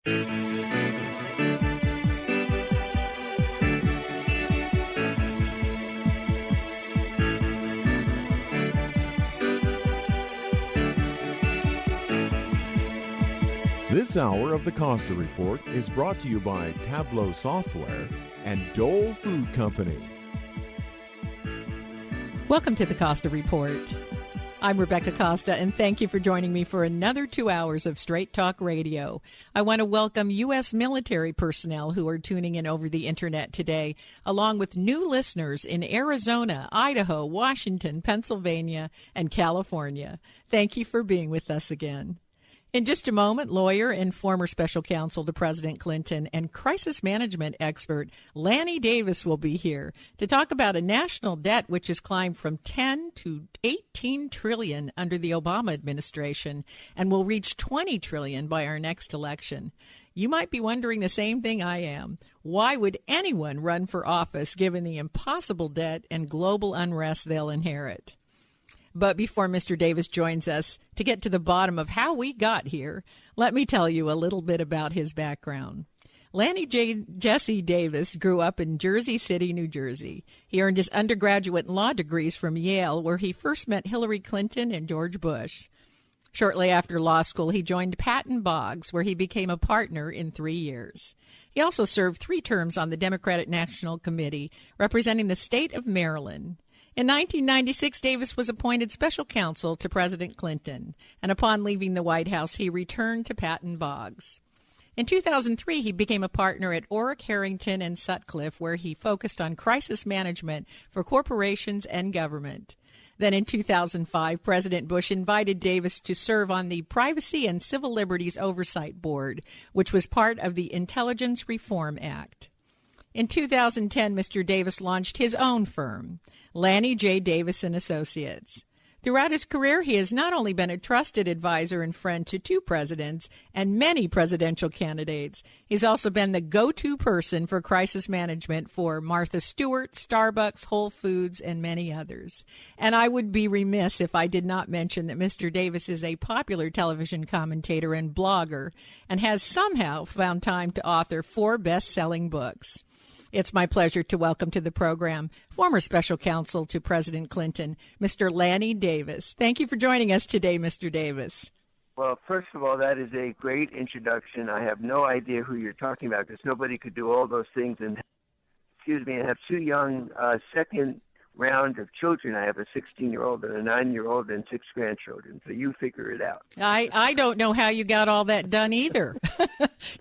This hour of the Costa Report is brought to you by Tableau Software and Dole Food Company. Welcome to the Costa Report. I'm Rebecca Costa, and thank you for joining me for another 2 hours of Straight Talk Radio. I want to welcome U.S. military personnel who are tuning in over the Internet today, along with new listeners in Arizona, Idaho, Washington, Pennsylvania, and California. Thank you for being with us again. In just a moment, lawyer and former special counsel to President Clinton and crisis management expert Lanny Davis will be here to talk about a national debt which has climbed from 10 to 18 trillion under the Obama administration and will reach 20 trillion by our next election. You might be wondering the same thing I am. Why would anyone run for office given the impossible debt and global unrest they'll inherit? But before Mr. Davis joins us to get to the bottom of how we got here, let me tell you a little bit about his background. Lanny Jesse Davis grew up in Jersey City, New Jersey. He earned his undergraduate law degrees from Yale, where he first met Hillary Clinton and George Bush. Shortly after law school, he joined Patton Boggs, where he became a partner in 3 years. He also served 3 terms on the Democratic National Committee, representing the state of Maryland. In 1996, Davis was appointed special counsel to President Clinton, and upon leaving the White House, he returned to Patton Boggs. In 2003, he became a partner at Orrick, Harrington, and Sutcliffe, where he focused on crisis management for corporations and government. Then in 2005, President Bush invited Davis to serve on the Privacy and Civil Liberties Oversight Board, which was part of the Intelligence Reform Act. In 2010, Mr. Davis launched his own firm, Lanny J. Davis & Associates. Throughout his career, he has not only been a trusted advisor and friend to 2 presidents and many presidential candidates, he's also been the go-to person for crisis management for Martha Stewart, Starbucks, Whole Foods, and many others. And I would be remiss if I did not mention that Mr. Davis is a popular television commentator and blogger and has somehow found time to author 4 best-selling books. It's my pleasure to welcome to the program former special counsel to President Clinton, Mr. Lanny Davis. Thank you for joining us today, Mr. Davis. Well, first of all, that is a great introduction. I have no idea who you're talking about because nobody could do all those things and, have 2 young second round of children. I have a 16-year-old and a 9-year-old and 6 grandchildren, so you figure it out. I don't know how you got all that done either.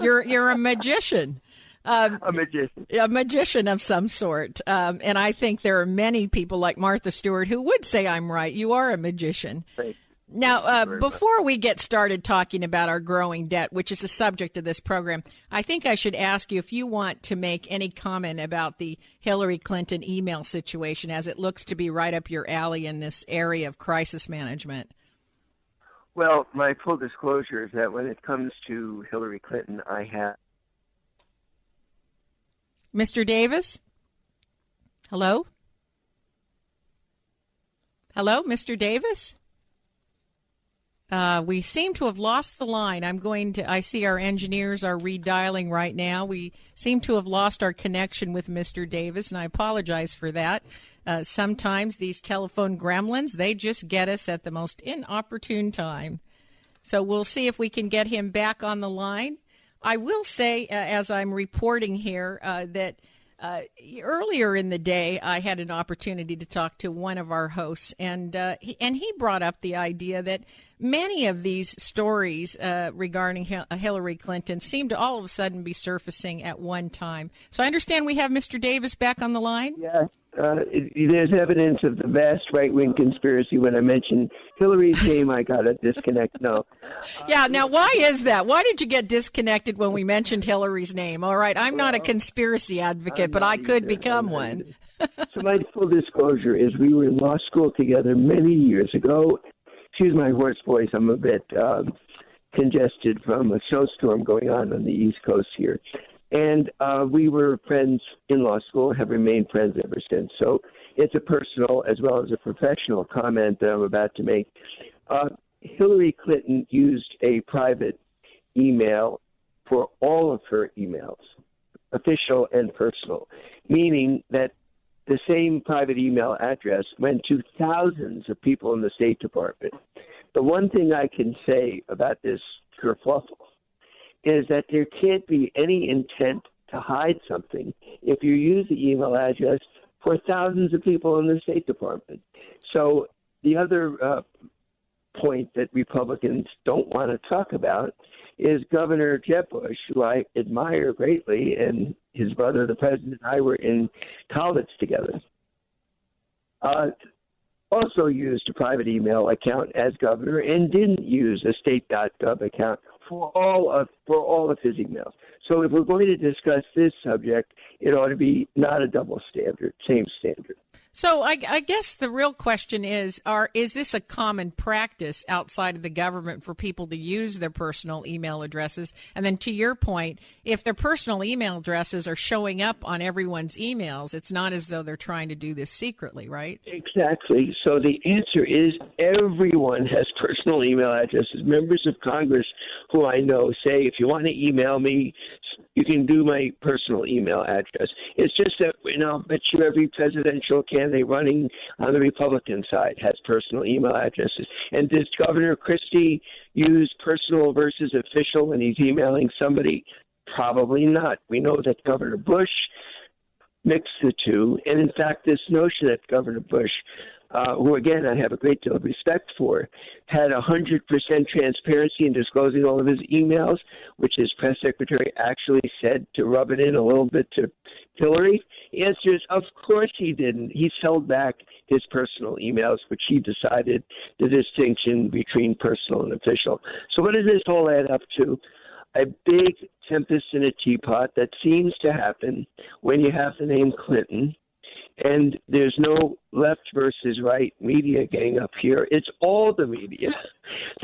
You're a magician. A magician of some sort. And I think there are many people like Martha Stewart who would say I'm right. You are a magician. Now, before we get started talking about our growing debt, which is the subject of this program, I think I should ask you if you want to make any comment about the Hillary Clinton email situation, as it looks to be right up your alley in this area of crisis management. Well, my full disclosure is that when it comes to Hillary Clinton, I have... Mr. Davis? Hello? Hello, Mr. Davis? We seem to have lost the line. I see our engineers are redialing right now. We seem to have lost our connection with Mr. Davis, and I apologize for that. Sometimes these telephone gremlins, they just get us at the most inopportune time. So we'll see if we can get him back on the line. I will say, as I'm reporting here, that earlier in the day, I had an opportunity to talk to one of our hosts, and he brought up the idea that many of these stories regarding Hillary Clinton seem to all of a sudden be surfacing at one time. So I understand we have Mr. Davis back on the line? Yes. There's evidence of the vast right-wing conspiracy. When I mentioned Hillary's name, I got a disconnect. No. Yeah, now why is that? Why did you get disconnected when we mentioned Hillary's name? All right, I'm not a conspiracy advocate, but I could become one. So my full disclosure is we were in law school together many years ago. Excuse my hoarse voice. I'm a bit congested from a snowstorm going on the East Coast here. And we were friends in law school, have remained friends ever since. So it's a personal as well as a professional comment that I'm about to make. Hillary Clinton used a private email for all of her emails, official and personal, meaning that the same private email address went to thousands of people in the State Department. The one thing I can say about this kerfuffle is that there can't be any intent to hide something if you use the email address for thousands of people in the State Department. So the other point that Republicans don't want to talk about is Governor Jeb Bush, who I admire greatly, and his brother, the president, and I were in college together, also used a private email account as governor and didn't use a state.gov account for all of his emails. So if we're going to discuss this subject, it ought to be not a double standard, same standard. So I guess the real question is this a common practice outside of the government for people to use their personal email addresses? And then to your point, if their personal email addresses are showing up on everyone's emails, it's not as though they're trying to do this secretly, right? Exactly. So the answer is everyone has personal email addresses. Members of Congress who I know say, if you want to email me, you can do my personal email address. It's just that, I'll bet you every presidential candidate running on the Republican side has personal email addresses. And does Governor Christie use personal versus official when he's emailing somebody? Probably not. We know that Governor Bush mixed the two. And in fact, this notion that Governor Bush, who again I have a great deal of respect for, had 100% transparency in disclosing all of his emails, which his press secretary actually said to rub it in a little bit to Hillary. The answer is, of course he didn't. He held back his personal emails, which he decided the distinction between personal and official. So what does this all add up to? A big tempest in a teapot that seems to happen when you have the name Clinton. And there's no left versus right media gang up here. It's all the media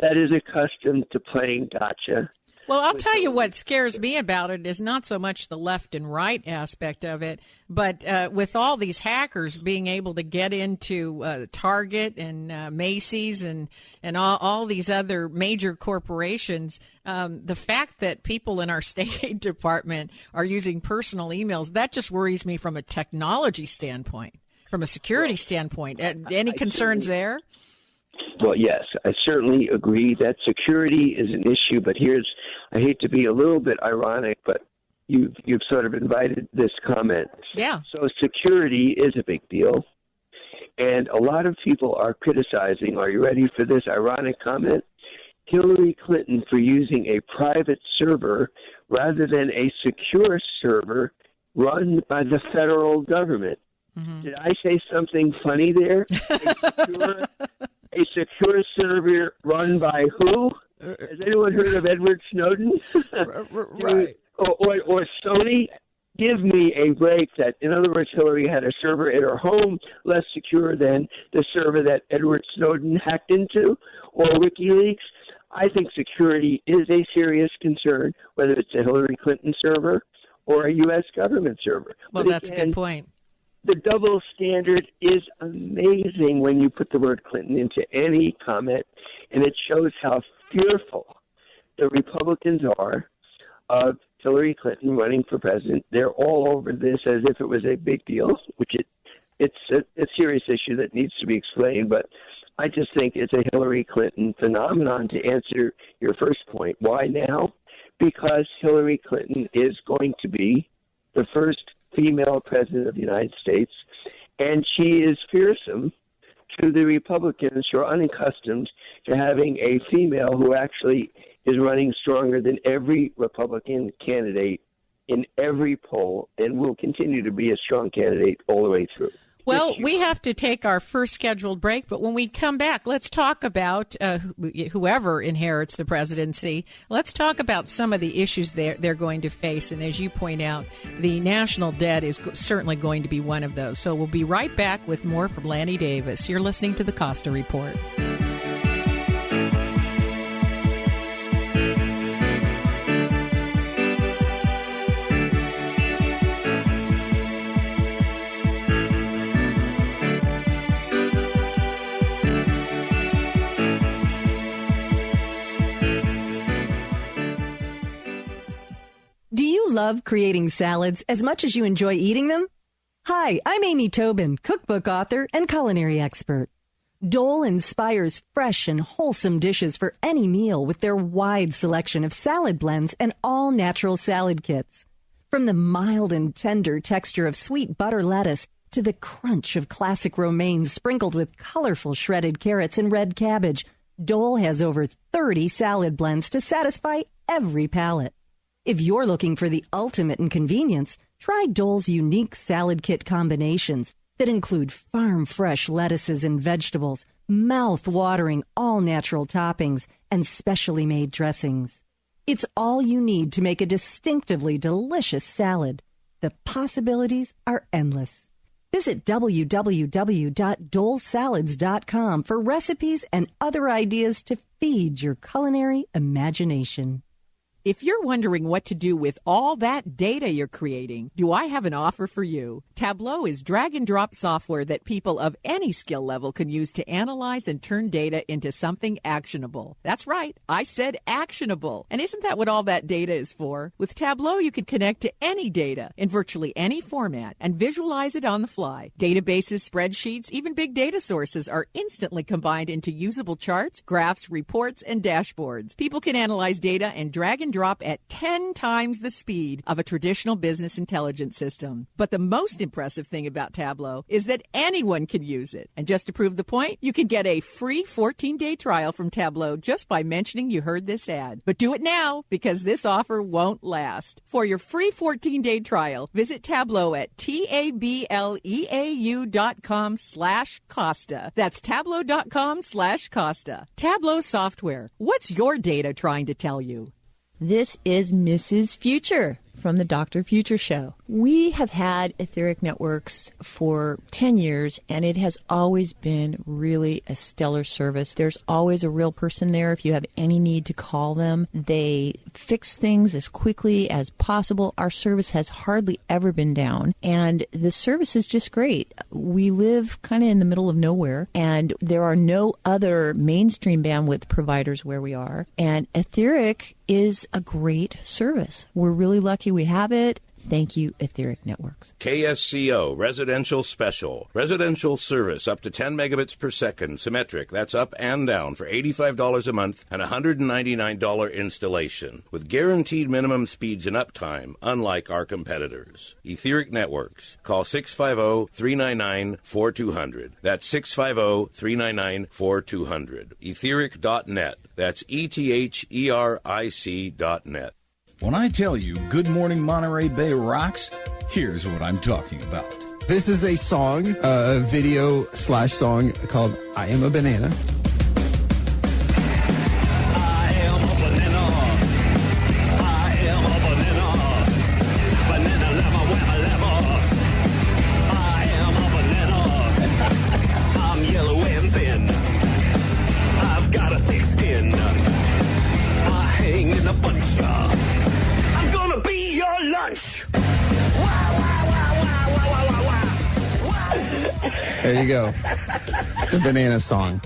that is accustomed to playing gotcha. Well, I'll tell you what scares me about it is not so much the left and right aspect of it, but with all these hackers being able to get into Target and Macy's and all these other major corporations, the fact that people in our State Department are using personal emails, that just worries me from a technology standpoint, from a security standpoint. Any concerns there? Well, yes, I certainly agree that security is an issue, but I hate to be a little bit ironic, but you've sort of invited this comment. Yeah. So security is a big deal, and a lot of people are criticizing, are you ready for this ironic comment? Hillary Clinton for using a private server rather than a secure server run by the federal government. Mm-hmm. Did I say something funny there? A secure server run by who? Has anyone heard of Edward Snowden? Right. Or Sony? Give me a break. That, in other words, Hillary had a server at her home less secure than the server that Edward Snowden hacked into, or WikiLeaks. I think security is a serious concern, whether it's a Hillary Clinton server or a U.S. government server. Well, but that's a good point. The double standard is amazing when you put the word Clinton into any comment, and it shows how fearful the Republicans are of Hillary Clinton running for president. They're all over this as if it was a big deal, which it's a serious issue that needs to be explained, but I just think it's a Hillary Clinton phenomenon. To answer your first point, why now? Because Hillary Clinton is going to be the first female president of the United States, and she is fearsome to the Republicans who are unaccustomed to having a female who actually is running stronger than every Republican candidate in every poll and will continue to be a strong candidate all the way through. Well, we have to take our first scheduled break, but when we come back, let's talk about whoever inherits the presidency. Let's talk about some of the issues they're going to face. And as you point out, the national debt is certainly going to be one of those. So we'll be right back with more from Lanny Davis. You're listening to the Costa Report. you love creating salads as much as you enjoy eating them? Hi, I'm Amy Tobin, cookbook author and culinary expert. Dole inspires fresh and wholesome dishes for any meal with their wide selection of salad blends and all-natural salad kits. From the mild and tender texture of sweet butter lettuce to the crunch of classic romaine sprinkled with colorful shredded carrots and red cabbage, Dole has over 30 salad blends to satisfy every palate. If you're looking for the ultimate in convenience, try Dole's unique salad kit combinations that include farm-fresh lettuces and vegetables, mouth-watering all-natural toppings, and specially made dressings. It's all you need to make a distinctively delicious salad. The possibilities are endless. Visit www.dolesalads.com for recipes and other ideas to feed your culinary imagination. If you're wondering what to do with all that data you're creating, do I have an offer for you? Tableau is drag-and-drop software that people of any skill level can use to analyze and turn data into something actionable. That's right, I said actionable. And isn't that what all that data is for? With Tableau, you can connect to any data in virtually any format and visualize it on the fly. Databases, spreadsheets, even big data sources are instantly combined into usable charts, graphs, reports, and dashboards. People can analyze data and drag and drop at 10 times the speed of a traditional business intelligence system. But the most impressive thing about Tableau is that anyone can use it. And just to prove the point, you can get a free 14-day trial from Tableau just by mentioning you heard this ad. But do it now, because this offer won't last. For your free 14-day trial, visit Tableau at tableau.com/Costa. That's tableau.com/Costa. Tableau software. What's your data trying to tell you? This is Mrs. Future from the Dr. Future Show. We have had etheric networks for 10 years, and it has always been really a stellar service. There's always a real person there if you have any need to call them. They fix things as quickly as possible. Our service has hardly ever been down, and the service is just great. We live kind of in the middle of nowhere, and there are no other mainstream bandwidth providers where we are, and etheric is a great service. We're really lucky we have it. Thank you, Etheric Networks. KSCO, residential special. Residential service up to 10 megabits per second, symmetric. That's up and down for $85 a month and $199 installation. With guaranteed minimum speeds and uptime, unlike our competitors. Etheric Networks. Call 650-399-4200. That's 650-399-4200. Etheric.net. That's ETHERIC.net. When I tell you Good Morning Monterey Bay rocks, here's what I'm talking about. This is a song, a video/song called I Am a Banana. I am a banana. I am a banana. Banana lemma wemma lemma. I am a banana. I'm yellow and thin. I've got a thick skin. I hang in a bunch. I'm gonna be your lunch. There you go. The banana song.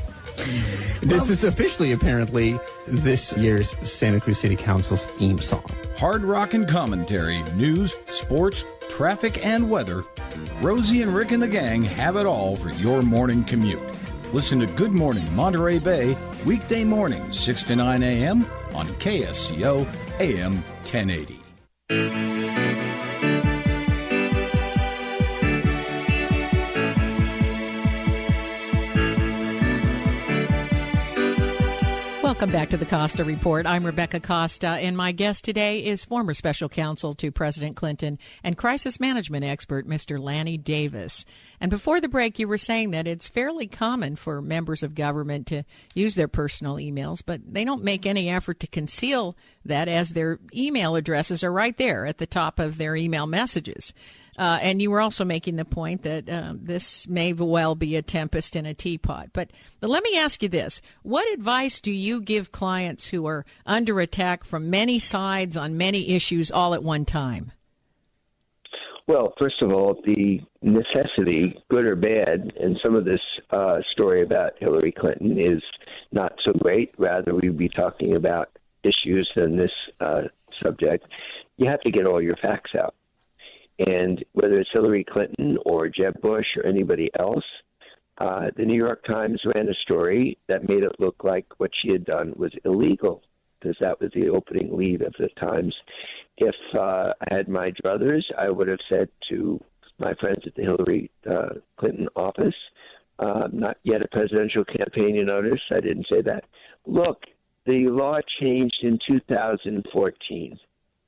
This is officially, apparently, this year's Santa Cruz City Council's theme song. Hard rock and commentary, news, sports, traffic, and weather. Rosie and Rick and the gang have it all for your morning commute. Listen to Good Morning Monterey Bay, weekday mornings, 6 to 9 a.m. on KSCO AM 1080. Welcome back to the Costa Report. I'm Rebecca Costa, and my guest today is former special counsel to President Clinton and crisis management expert, Mr. Lanny Davis. And before the break, you were saying that it's fairly common for members of government to use their personal emails, but they don't make any effort to conceal that, as their email addresses are right there at the top of their email messages. And you were also making the point that this may well be a tempest in a teapot. But let me ask you this. What advice do you give clients who are under attack from many sides on many issues all at one time? Well, first of all, the necessity, good or bad, and some of this story about Hillary Clinton is not so great. Rather, we'd be talking about issues than this subject. you have to get all your facts out. And whether it's Hillary Clinton or Jeb Bush or anybody else, the New York Times ran a story that made it look like what she had done was illegal, because that was the opening lead of the Times. If I had my druthers, I would have said to my friends at the Hillary Clinton office, not yet a presidential campaign, you notice, I didn't say that. Look, the law changed in 2014.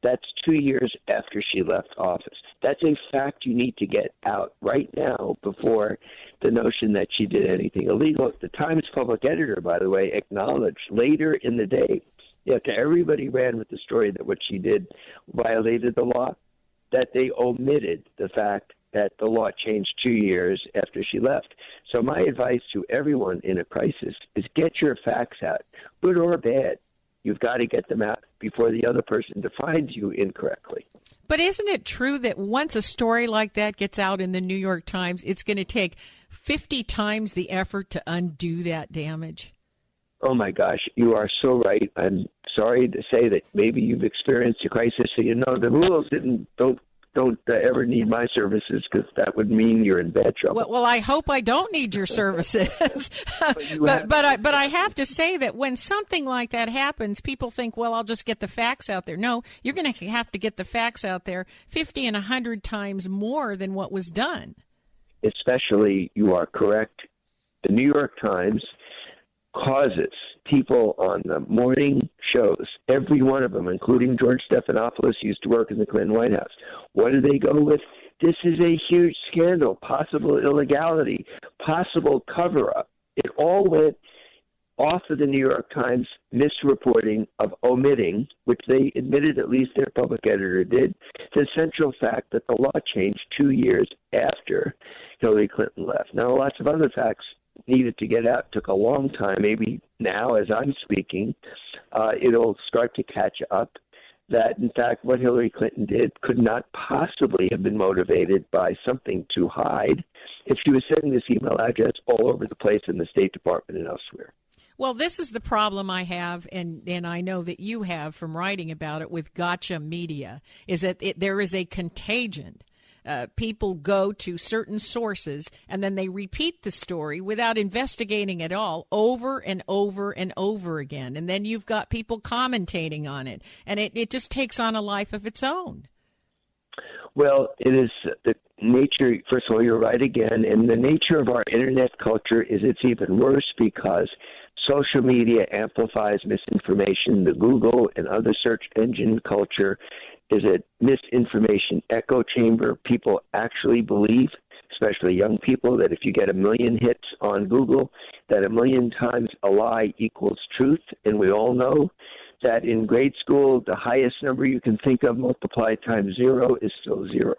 That's 2 years after she left office. That's a fact you need to get out right now before the notion that she did anything illegal. The Times public editor, by the way, acknowledged later in the day, after everybody ran with the story that what she did violated the law, that they omitted the fact that the law changed 2 years after she left. So my advice to everyone in a crisis is get your facts out, good or bad. You've got to get them out before the other person defines you incorrectly. But isn't it true that once a story like that gets out in the New York Times, it's going to take 50 times the effort to undo that damage? Oh, my gosh, you are so right. I'm sorry to say that maybe you've experienced a crisis, so you know the rules don't ever need my services, because that would mean you're in bad trouble. Well, I hope I don't need your services. but I have to say that when something like that happens, people think, well, I'll just get the facts out there. No, you're going to have to get the facts out there 50 and 100 times more than what was done. Especially, you are correct, the New York Times causes people on the morning shows, every one of them, including George Stephanopoulos, used to work in the Clinton White House. What do they go with? This is a huge scandal, possible illegality, possible cover-up. It all went off of the New York Times misreporting of omitting, which they admitted, at least their public editor did, the central fact that the law changed 2 years after Hillary Clinton left. Now, lots of other facts needed to get out. Took a long time. Maybe now, as I'm speaking, it'll start to catch up that, in fact, what Hillary Clinton did could not possibly have been motivated by something to hide if she was sending this email address all over the place in the State Department and elsewhere. Well, this is the problem I have, and I know that you have from writing about it with gotcha media, is that there is a contagion. People go to certain sources and then they repeat the story without investigating at all over and over and over again. And then you've got people commentating on it, and it just takes on a life of its own. Well, it is the nature, first of all, you're right again, and the nature of our Internet culture is it's even worse because social media amplifies misinformation. The Google and other search engine culture is a misinformation echo chamber. People actually believe, especially young people, that if you get 1 million hits on Google, that 1 million times a lie equals truth. And we all know that in grade school, the highest number you can think of multiplied times 0 is still 0.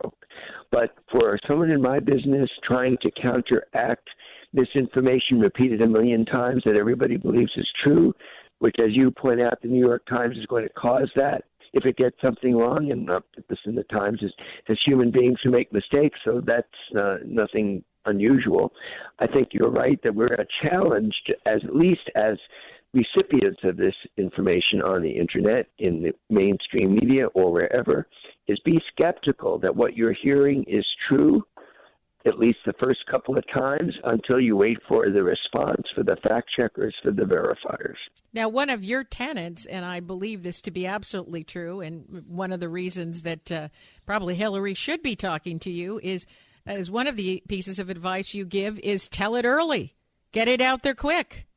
But for someone in my business trying to counteract misinformation repeated 1 million times that everybody believes is true, which, as you point out, the New York Times is going to cause that if it gets something wrong. And listen, the Times is human beings who make mistakes, so that's nothing unusual. I think you're right that we're challenged, at least as recipients of this information on the Internet, in the mainstream media or wherever, is be skeptical that what you're hearing is true, at least the first couple of times, until you wait for the response, for the fact checkers, for the verifiers. Now, one of your tenets, and I believe this to be absolutely true, and one of the reasons that probably Hillary should be talking to you is one of the pieces of advice you give is tell it early. Get it out there quick.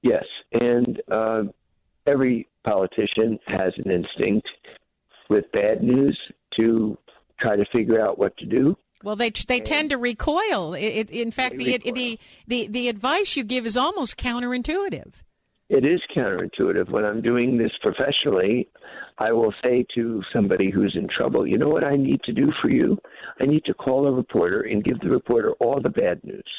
Yes, and every politician has an instinct with bad news to try to figure out what to do. Well, they tend to recoil. In fact, the advice you give is almost counterintuitive. It is counterintuitive. When I'm doing this professionally, I will say to somebody who's in trouble, you know what I need to do for you? I need to call a reporter and give the reporter all the bad news.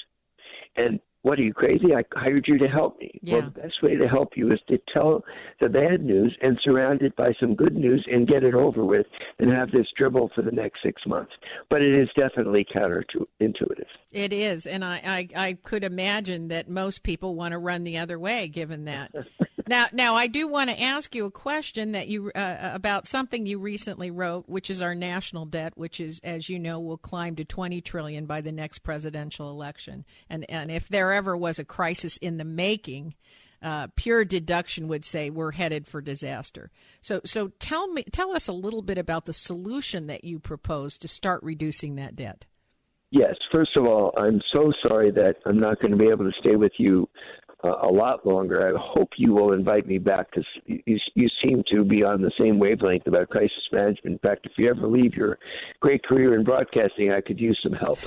And what, are you crazy? I hired you to help me. Yeah. Well, the best way to help you is to tell the bad news and surround it by some good news and get it over with and have this dribble for the next 6 months. But it is definitely counterintuitive. It is. And I could imagine that most people want to run the other way, given that. Now, I do want to ask you a question that you about something you recently wrote, which is our national debt, which is, as you know, will climb to $20 trillion by the next presidential election. And if there ever was a crisis in the making, pure deduction would say we're headed for disaster. So tell us a little bit about the solution that you propose to start reducing that debt. Yes. First of all, I'm so sorry that I'm not going to be able to stay with you a lot longer. I hope you will invite me back because you seem to be on the same wavelength about crisis management. In fact, if you ever leave your great career in broadcasting, I could use some help.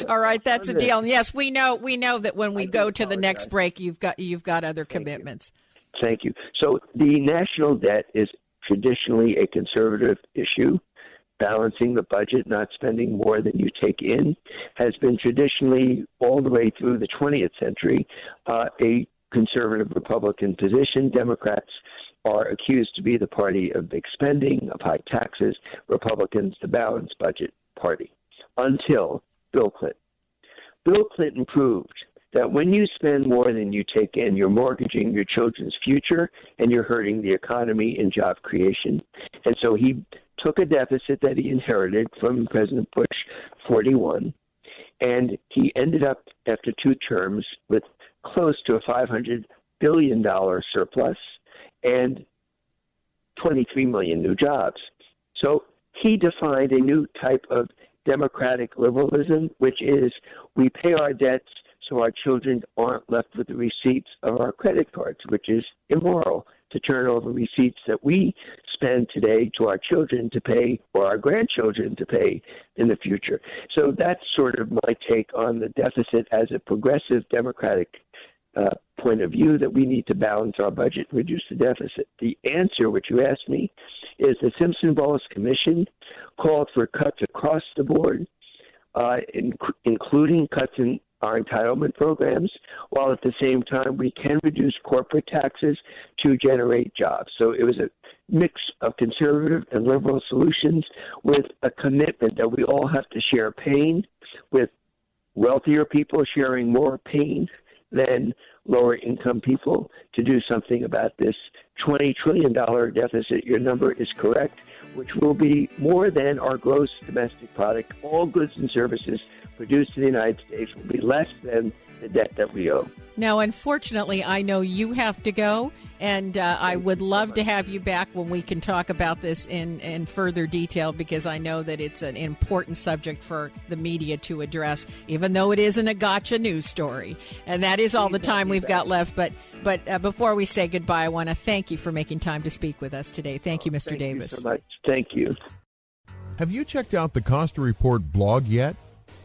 All right, that's a deal. And yes, we know that when we go to the next break, you've got other commitments. Thank you. So the national debt is traditionally a conservative issue. Balancing the budget, not spending more than you take in, has been traditionally, all the way through the 20th century, a conservative Republican position. Democrats are accused to be the party of big spending, of high taxes, Republicans the balanced budget party, until Bill Clinton. Bill Clinton proved that when you spend more than you take in, you're mortgaging your children's future and you're hurting the economy and job creation. And so he took a deficit that he inherited from President Bush 41, and he ended up, after 2 terms, with close to a $500 billion surplus and 23 million new jobs. So he defined a new type of democratic liberalism, which is we pay our debts so our children aren't left with the receipts of our credit cards, which is immoral to turn over receipts that we spend today to our children to pay or our grandchildren to pay in the future. So that's sort of my take on the deficit as a progressive democratic point of view, that we need to balance our budget and reduce the deficit. The answer, which you asked me, is the Simpson-Bowles Commission called for cuts across the board, including cuts in our entitlement programs, while at the same time we can reduce corporate taxes to generate jobs. So it was a mix of conservative and liberal solutions with a commitment that we all have to share pain, with wealthier people sharing more pain than lower income people, to do something about this $20 trillion deficit. Your number is correct, which will be more than our gross domestic product. All goods and services produced in the United States will be less than the debt that we owe. Now, unfortunately, I know you have to go, and I would love to have you back when we can talk about this in further detail, because I know that it's an important subject for the media to address, even though it isn't a gotcha news story. And that is all the time we've got left. But before we say goodbye, I want to thank you for making time to speak with us today. Thank you, Mr. Davis. Thank you so much. Thank you. Have you checked out the Costa Report blog yet?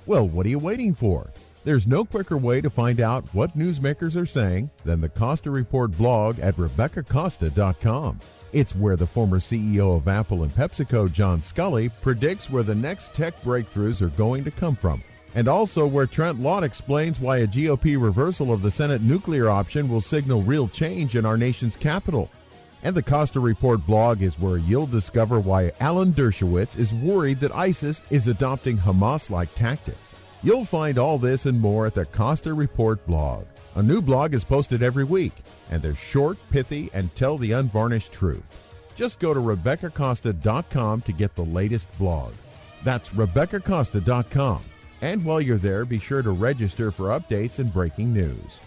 Well, what are you waiting for? There's no quicker way to find out what newsmakers are saying than the Costa Report blog at RebeccaCosta.com. It's where the former CEO of Apple and PepsiCo, John Scully, predicts where the next tech breakthroughs are going to come from. And also where Trent Lott explains why a GOP reversal of the Senate nuclear option will signal real change in our nation's capital. And the Costa Report blog is where you'll discover why Alan Dershowitz is worried that ISIS is adopting Hamas-like tactics. You'll find all this and more at the Costa Report blog. A new blog is posted every week, and they're short, pithy, and tell the unvarnished truth. Just go to RebeccaCosta.com to get the latest blog. That's RebeccaCosta.com. And while you're there, be sure to register for updates and breaking news.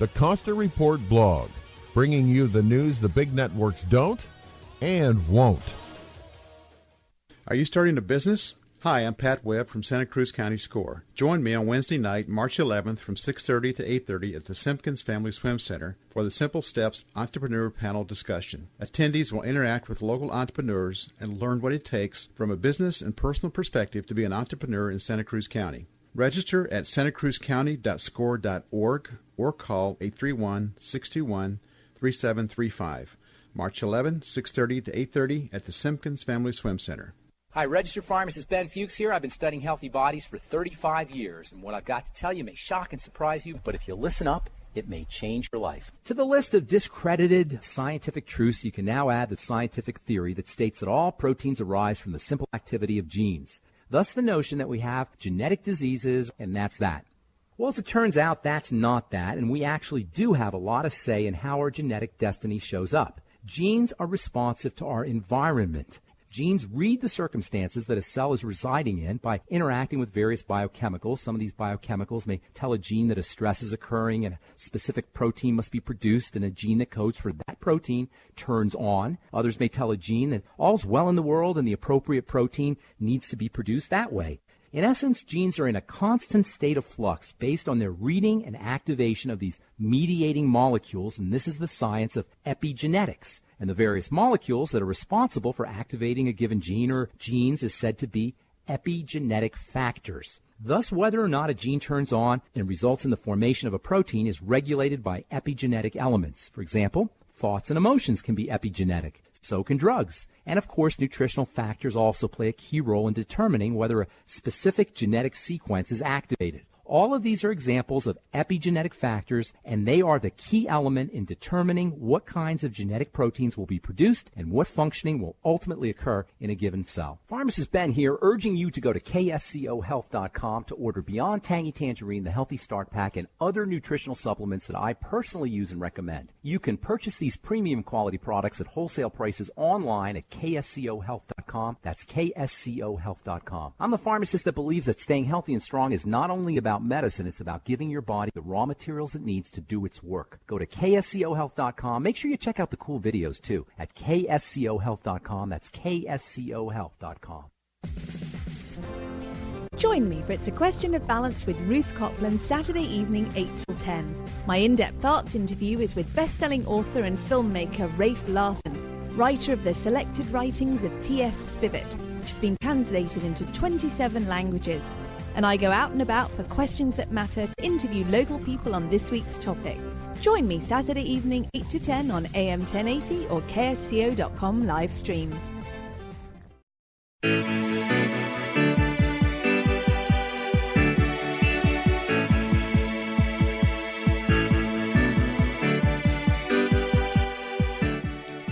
The Costa Report blog, bringing you the news the big networks don't and won't. Are you starting a business? Hi, I'm Pat Webb from Santa Cruz County SCORE. Join me on Wednesday night, March 11th from 6:30 to 8:30 at the Simpkins Family Swim Center for the Simple Steps Entrepreneur Panel discussion. Attendees will interact with local entrepreneurs and learn what it takes from a business and personal perspective to be an entrepreneur in Santa Cruz County. Register at santacruzcounty.score.org or call 831-621-3735. March 11, 6:30 to 8:30 at the Simpkins Family Swim Center. Hi, registered pharmacist Ben Fuchs here. I've been studying healthy bodies for 35 years, and what I've got to tell you may shock and surprise you, but if you listen up, it may change your life. To the list of discredited scientific truths, you can now add the scientific theory that states that all proteins arise from the simple activity of genes. Thus the notion that we have genetic diseases, and that's that. Well, as it turns out, that's not that, and we actually do have a lot of say in how our genetic destiny shows up. Genes are responsive to our environment. Genes read the circumstances that a cell is residing in by interacting with various biochemicals. Some of these biochemicals may tell a gene that a stress is occurring and a specific protein must be produced, and a gene that codes for that protein turns on. Others may tell a gene that all's well in the world and the appropriate protein needs to be produced that way. In essence, genes are in a constant state of flux based on their reading and activation of these mediating molecules, and this is the science of epigenetics. And the various molecules that are responsible for activating a given gene or genes is said to be epigenetic factors. Thus, whether or not a gene turns on and results in the formation of a protein is regulated by epigenetic elements. For example, thoughts and emotions can be epigenetic. So can drugs. And of course, nutritional factors also play a key role in determining whether a specific genetic sequence is activated. All of these are examples of epigenetic factors, and they are the key element in determining what kinds of genetic proteins will be produced and what functioning will ultimately occur in a given cell. Pharmacist Ben here, urging you to go to kscohealth.com to order Beyond Tangy Tangerine, the Healthy Start Pack, and other nutritional supplements that I personally use and recommend. You can purchase these premium quality products at wholesale prices online at kscohealth.com. That's kscohealth.com. I'm the pharmacist that believes that staying healthy and strong is not only about medicine, it's about giving your body the raw materials it needs to do its work. Go to kscohealth.com. Make sure you check out the cool videos too at kscohealth.com. That's kscohealth.com. Join me for It's a Question of Balance with Ruth Copland, Saturday evening 8 till 10. My in-depth arts interview is with best-selling author and filmmaker Rafe Larson, writer of the selected writings of T.S. Spivet, which has been translated into 27 languages. And I go out and about for questions that matter to interview local people on this week's topic. Join me Saturday evening 8 to 10 on AM 1080 or ksco.com live stream.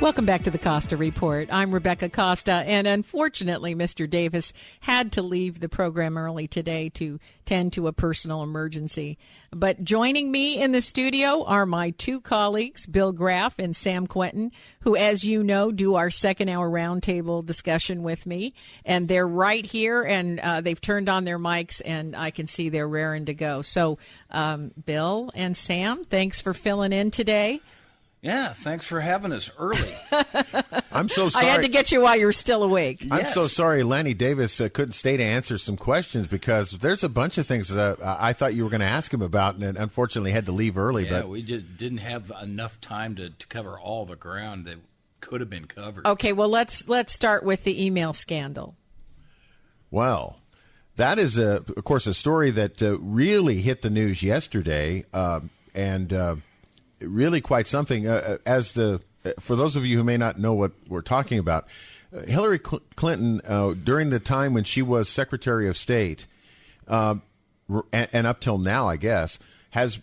Welcome back to the Costa Report. I'm Rebecca Costa, and unfortunately, Mr. Davis had to leave the program early today to tend to a personal emergency. But joining me in the studio are my two colleagues, Bill Graff and Sam Quentin, who, as you know, do our second-hour roundtable discussion with me. And they're right here, and they've turned on their mics, and I can see they're raring to go. So, Bill and Sam, thanks for filling in today. Yeah, thanks for having us early. I'm so sorry. I had to get you while you're still awake. I'm so sorry Lanny Davis couldn't stay to answer some questions because there's a bunch of things that I thought you were going to ask him about, and unfortunately had to leave early. Yeah, but we just didn't have enough time to cover all the ground that could have been covered. Okay, well, let's start with the email scandal. Well, that is, of course, a story that really hit the news yesterday, and really quite something. For those of you who may not know what we're talking about, Hillary Clinton, during the time when she was Secretary of State, and up till now, I guess, has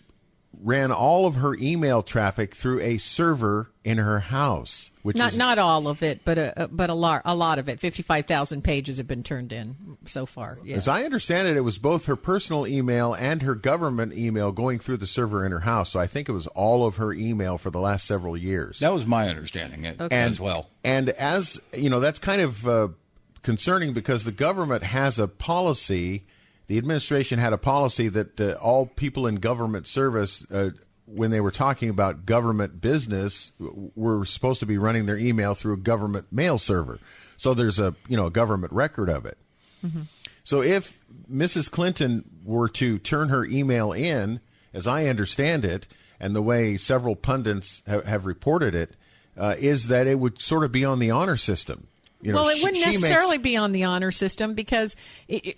ran all of her email traffic through a server in her house. Which not all of it, but a lot of it. 55,000 pages have been turned in so far. Yeah. As I understand it, it was both her personal email and her government email going through the server in her house. So I think it was all of her email for the last several years. That was my understanding as well. And as you know, that's kind of concerning because the government has a policy. The administration had a policy that all people in government service, when they were talking about government business, were supposed to be running their email through a government mail server. So there's a government record of it. Mm-hmm. So if Mrs. Clinton were to turn her email in, as I understand it, and the way several pundits have reported it, is that it would sort of be on the honor system. Well, it wouldn't necessarily be on the honor system because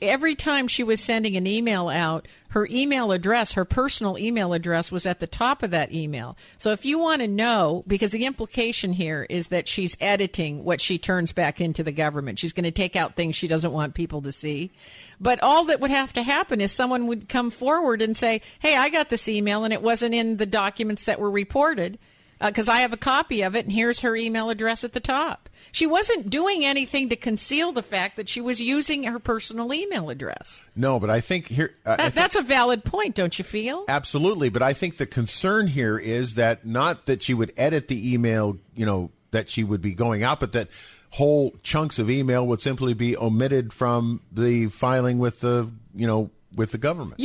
every time she was sending an email out, her email address, her personal email address, was at the top of that email. So if you want to know, because the implication here is that she's editing what she turns back into the government. She's going to take out things she doesn't want people to see. But all that would have to happen is someone would come forward and say, hey, I got this email and it wasn't in the documents that were reported. Because I have a copy of it, and here's her email address at the top. She wasn't doing anything to conceal the fact that she was using her personal email address. No, but I think here... that's a valid point, don't you feel? Absolutely, but I think the concern here is that not that she would edit the email, that she would be going out, but that whole chunks of email would simply be omitted from the filing with the, with the government.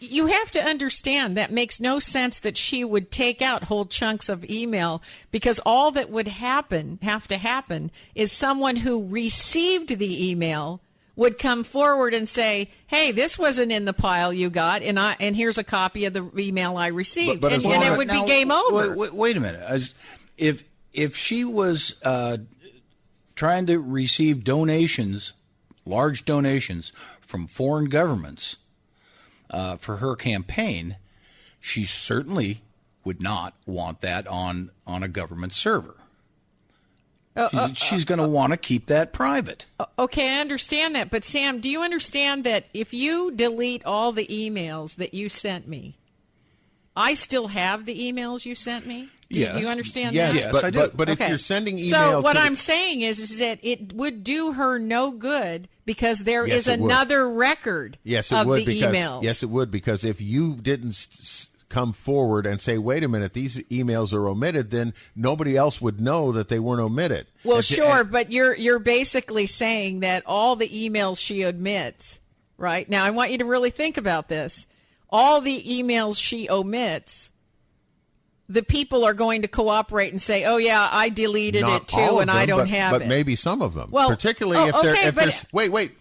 You have to understand that makes no sense that she would take out whole chunks of email, because all that would have to happen is someone who received the email would come forward and say, "Hey, this wasn't in the pile you got, and here's a copy of the email I received," and it would be game over. Wait a minute. If she was trying to receive donations, large donations from foreign governments, for her campaign, she certainly would not want that on a government server. She's going to want to keep that private. Okay, I understand that. But, Sam, do you understand that if you delete all the emails that you sent me, I still have the emails you sent me? Do you understand that? Yes, I do. But if you're sending email... So what I'm saying is that it would do her no good because there is another record of the emails. Yes, it would, because if you didn't come forward and say, wait a minute, these emails are omitted, then nobody else would know that they weren't omitted. Well, but you're basically saying that all the emails she omits, right? Now, I want you to really think about this. All the emails she omits, the people are going to cooperate and say, "Oh yeah, I deleted it too, and I don't have it." But maybe some of them. Well, particularly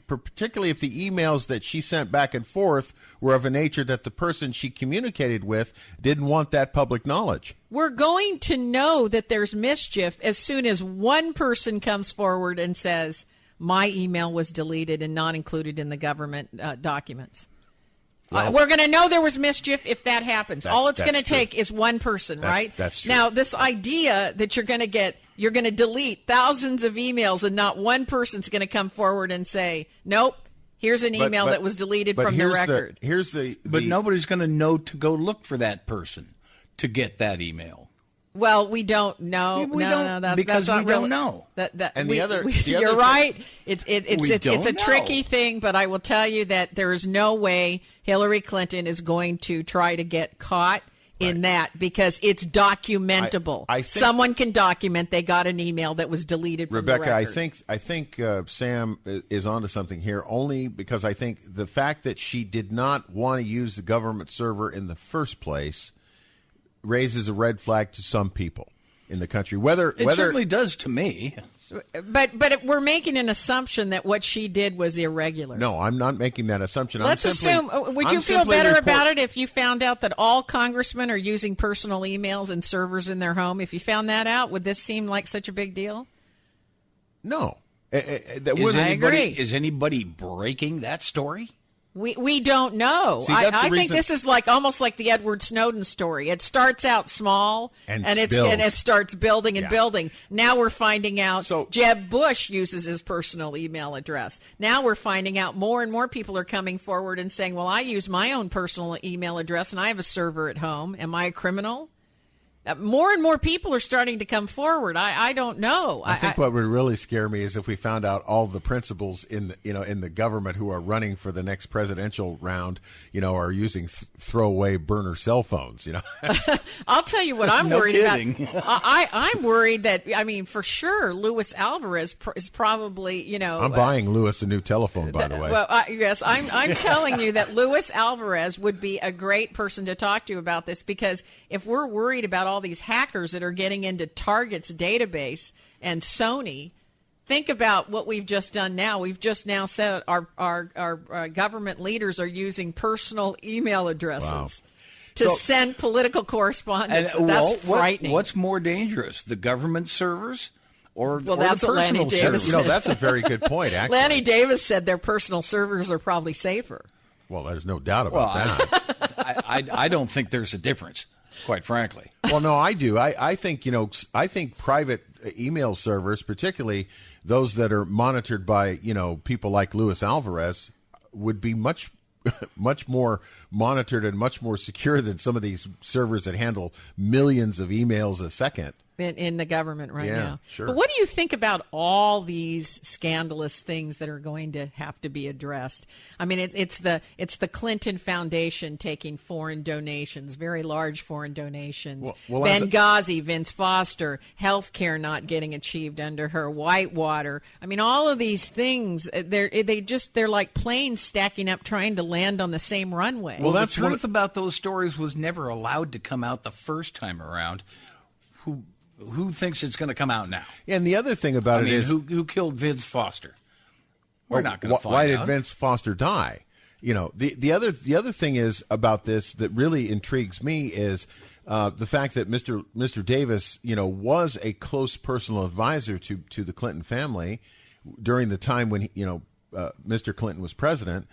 particularly if the emails that she sent back and forth were of a nature that the person she communicated with didn't want that public knowledge. We're going to know that there's mischief as soon as one person comes forward and says, "My email was deleted and not included in the government documents." We're going to know there was mischief if that happens. All it's going to take is one person, right? That's true. Now, this idea that you're going to delete thousands of emails and not one person's going to come forward and say, "Nope, here's an email that was deleted from the record." But nobody's going to know to go look for that person to get that email. Well, we don't know. That's not we don't know. You're right. It's a tricky thing, but I will tell you that there is no way Hillary Clinton is going to try to get caught in that, because it's documentable. I think someone can document they got an email that was deleted from Rebecca, the record. I think Sam is onto something here, only because I think the fact that she did not want to use the government server in the first place raises a red flag to some people in the country. It certainly does to me. But we're making an assumption that what she did was irregular. No, I'm not making that assumption. Let's assume. Would you feel better about it if you found out that all congressmen are using personal emails and servers in their home? If you found that out, would this seem like such a big deal? No. I agree. Is anybody breaking that story? We don't know. See, I think this is almost like the Edward Snowden story. It starts out small and it starts building and building. Now we're finding out Jeb Bush uses his personal email address. Now we're finding out more and more people are coming forward and saying, "Well, I use my own personal email address and I have a server at home. Am I a criminal?" More and more people are starting to come forward. I don't know. I think what would really scare me is if we found out all the principals in the government who are running for the next presidential round, are using throwaway burner cell phones. I'll tell you what I'm worried about. I'm worried that for sure Luis Alvarez is probably I'm buying Luis a new telephone, by the way. Well, yes, I'm telling you that Luis Alvarez would be a great person to talk to about this, because if we're worried about all these hackers that are getting into Target's database and Sony, think about what we've just done now. We've just now said our government leaders are using personal email addresses to send political correspondence. That's frightening. What's more dangerous, the government servers or that's the what Lanny personal Davis servers? said. That's a very good point, actually. Lanny Davis said their personal servers are probably safer. Well, there's no doubt about that. I don't think there's a difference, quite frankly. Well, no, I do. I think private email servers, particularly those that are monitored by, people like Luis Alvarez, would be much more monitored and much more secure than some of these servers that handle millions of emails a second. in the government right now. Sure. But what do you think about all these scandalous things that are going to have to be addressed? I mean, it's the Clinton Foundation taking foreign donations, very large foreign donations. Well, Benghazi, Vince Foster, health care not getting achieved under her, Whitewater. I mean, all of these things, they're like planes stacking up trying to land on the same runway. Well, the truth about those stories was never allowed to come out the first time around. Who thinks it's going to come out now? Yeah, and the other thing about is who killed Vince Foster? We're not going to find out. Why did Vince Foster die? You know, the other thing is about this that really intrigues me is the fact that Mr. Davis, you know, was a close personal advisor to the Clinton family during the time when Mr. Clinton was president.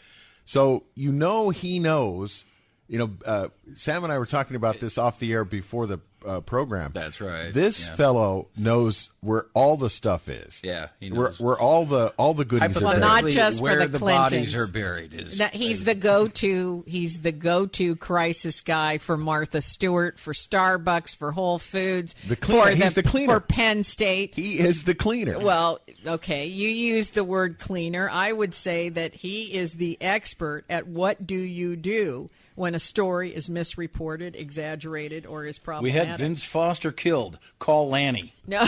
So he knows. You know, Sam and I were talking about this off the air before the program. That's right. This fellow knows where all the stuff is. Yeah, he knows where all the goodies are buried. Not just where for the bodies Clintons. are buried. He's the go-to crisis guy for Martha Stewart, for Starbucks, for Whole Foods, the cleaner. He's the cleaner for Penn State. He is the cleaner. Well, okay, you used the word cleaner. I would say that he is the expert at what do you do when a story is misreported, exaggerated, or is problematic. We had Vince Foster killed. Call Lanny. No,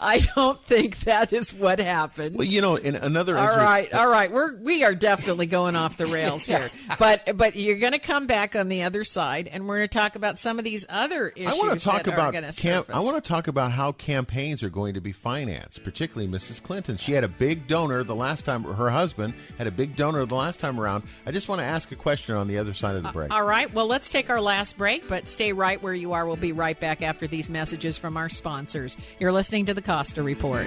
I don't think that is what happened. Well, you know, in another all right, we are definitely going off the rails here. But you're going to come back on the other side, and we're going to talk about some of these other issues. I want to talk about surface. I want to talk about how campaigns are going to be financed, particularly Mrs. Clinton. She had a big donor the last time. Her husband had a big donor the last time around. I just want to ask a question on the other side of the break. All right. Well, let's take our last break, but stay right where you are. We'll be right back after these messages from our sponsors. You're listening to the Costa Report.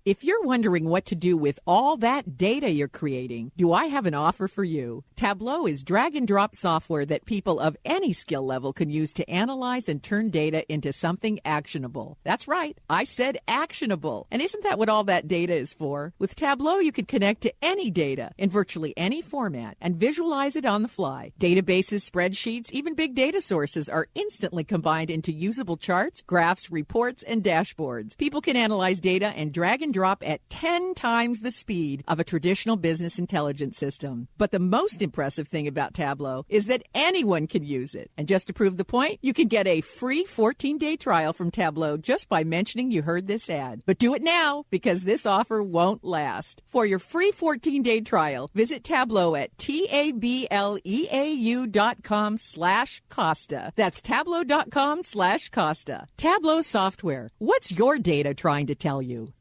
If you're wondering what to do with all that data you're creating, do I have an offer for you? Tableau is drag-and-drop software that people of any skill level can use to analyze and turn data into something actionable. That's right, I said actionable. And isn't that what all that data is for? With Tableau, you can connect to any data in virtually any format and visualize it on the fly. Databases, spreadsheets, even big data sources are instantly combined into usable charts, graphs, reports, and dashboards. People can analyze data and drag and drop at 10 times the speed of a traditional business intelligence system. But the most impressive thing about Tableau is that anyone can use it. And just to prove the point, you can get a free 14-day trial from Tableau just by mentioning you heard this ad. But do it now, because this offer won't last. For your free 14-day trial, visit Tableau at tableau.com/Costa. That's tableau.com/Costa. Tableau software. What's your data trying to tell you?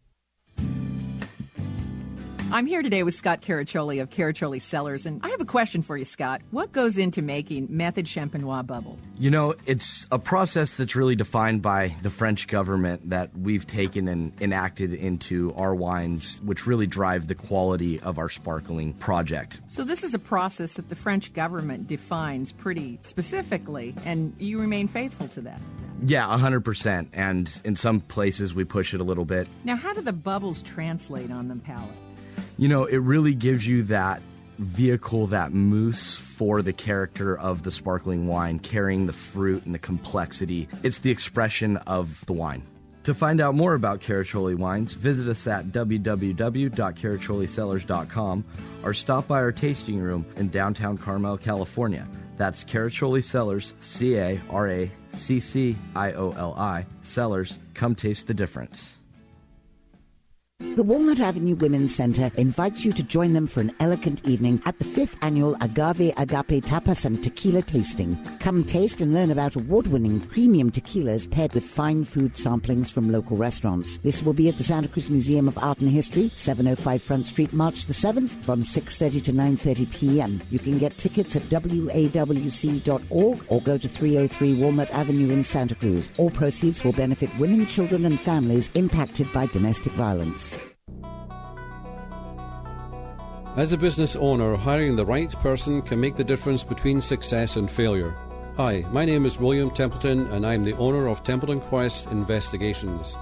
I'm here today with Scott Caraccioli of Caraccioli Cellars, and I have a question for you, Scott. What goes into making Method Champenois bubble? You know, it's a process that's really defined by the French government that we've taken and enacted into our wines, which really drive the quality of our sparkling project. So this is a process that the French government defines pretty specifically, and you remain faithful to that? Yeah, 100%. And in some places we push it a little bit. Now, how do the bubbles translate on the palate? You know, it really gives you that vehicle, that mousse for the character of the sparkling wine, carrying the fruit and the complexity. It's the expression of the wine. To find out more about Caraccioli wines, visit us at www.caracciolicellars.com or stop by our tasting room in downtown Carmel, California. That's Caraccioli Cellars, CARACCIOLI, Cellars. Come taste the difference. The Walnut Avenue Women's Center invites you to join them for an elegant evening at the 5th annual Agave Agape Tapas and Tequila Tasting. Come taste and learn about award-winning premium tequilas paired with fine food samplings from local restaurants. This will be at the Santa Cruz Museum of Art and History, 705 Front Street, March the 7th, from 6:30 to 9:30 p.m. You can get tickets at wawc.org or go to 303 Walnut Avenue in Santa Cruz. All proceeds will benefit women, children, and families impacted by domestic violence. As a business owner, hiring the right person can make the difference between success and failure. Hi, my name is William Templeton, and I'm the owner of Templeton Quest Investigations.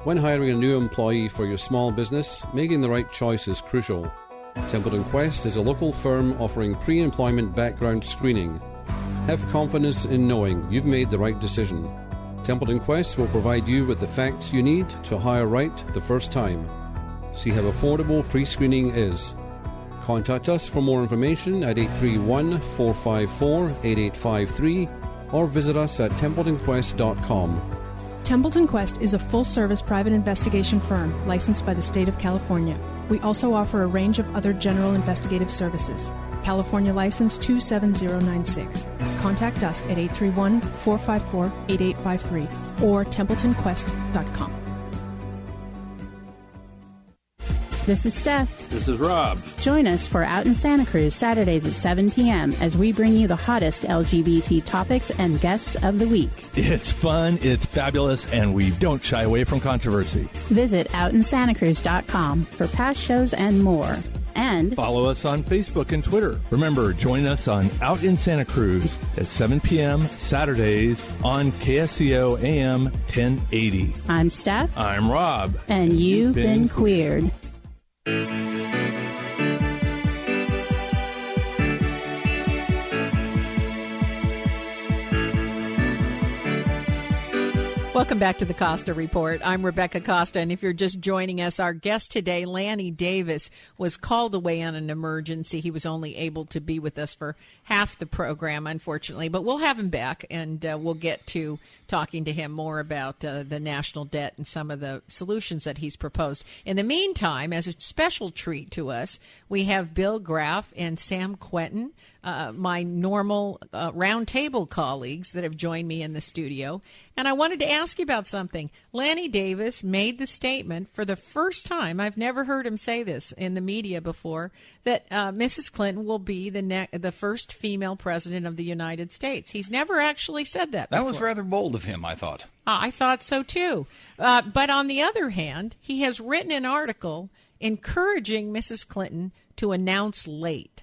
When hiring a new employee for your small business, making the right choice is crucial. Templeton Quest is a local firm offering pre-employment background screening. Have confidence in knowing you've made the right decision. Templeton Quest will provide you with the facts you need to hire right the first time. See how affordable pre-screening is. Contact us for more information at 831-454-8853 or visit us at templetonquest.com. Templeton Quest is a full-service private investigation firm licensed by the state of California. We also offer a range of other general investigative services. California License 27096. Contact us at 831-454-8853 or templetonquest.com. This is Steph. This is Rob. Join us for Out in Santa Cruz Saturdays at 7 p.m. as we bring you the hottest LGBT topics and guests of the week. It's fun, it's fabulous, and we don't shy away from controversy. Visit OutinSantaCruz.com for past shows and more. And follow us on Facebook and Twitter. Remember, join us on Out in Santa Cruz at 7 p.m. Saturdays on KSCO AM 1080. I'm Steph. I'm Rob. And you've been queered. Welcome back to the Costa Report. I'm Rebecca Costa, and if you're just joining us, our guest today, Lanny Davis, was called away on an emergency. He was only able to be with us for half the program, unfortunately, but we'll have him back, and we'll get to talking to him more about the national debt and some of the solutions that he's proposed. In the meantime, as a special treat to us, we have Bill Graff and Sam Quentin, my normal roundtable colleagues that have joined me in the studio. And I wanted to ask you about something. Lanny Davis made the statement for the first time, I've never heard him say this in the media before, that Mrs. Clinton will be the first female president of the United States. He's never actually said that before. That was rather bold of him, I thought. I thought so, too. But on the other hand, he has written an article encouraging Mrs. Clinton to announce late.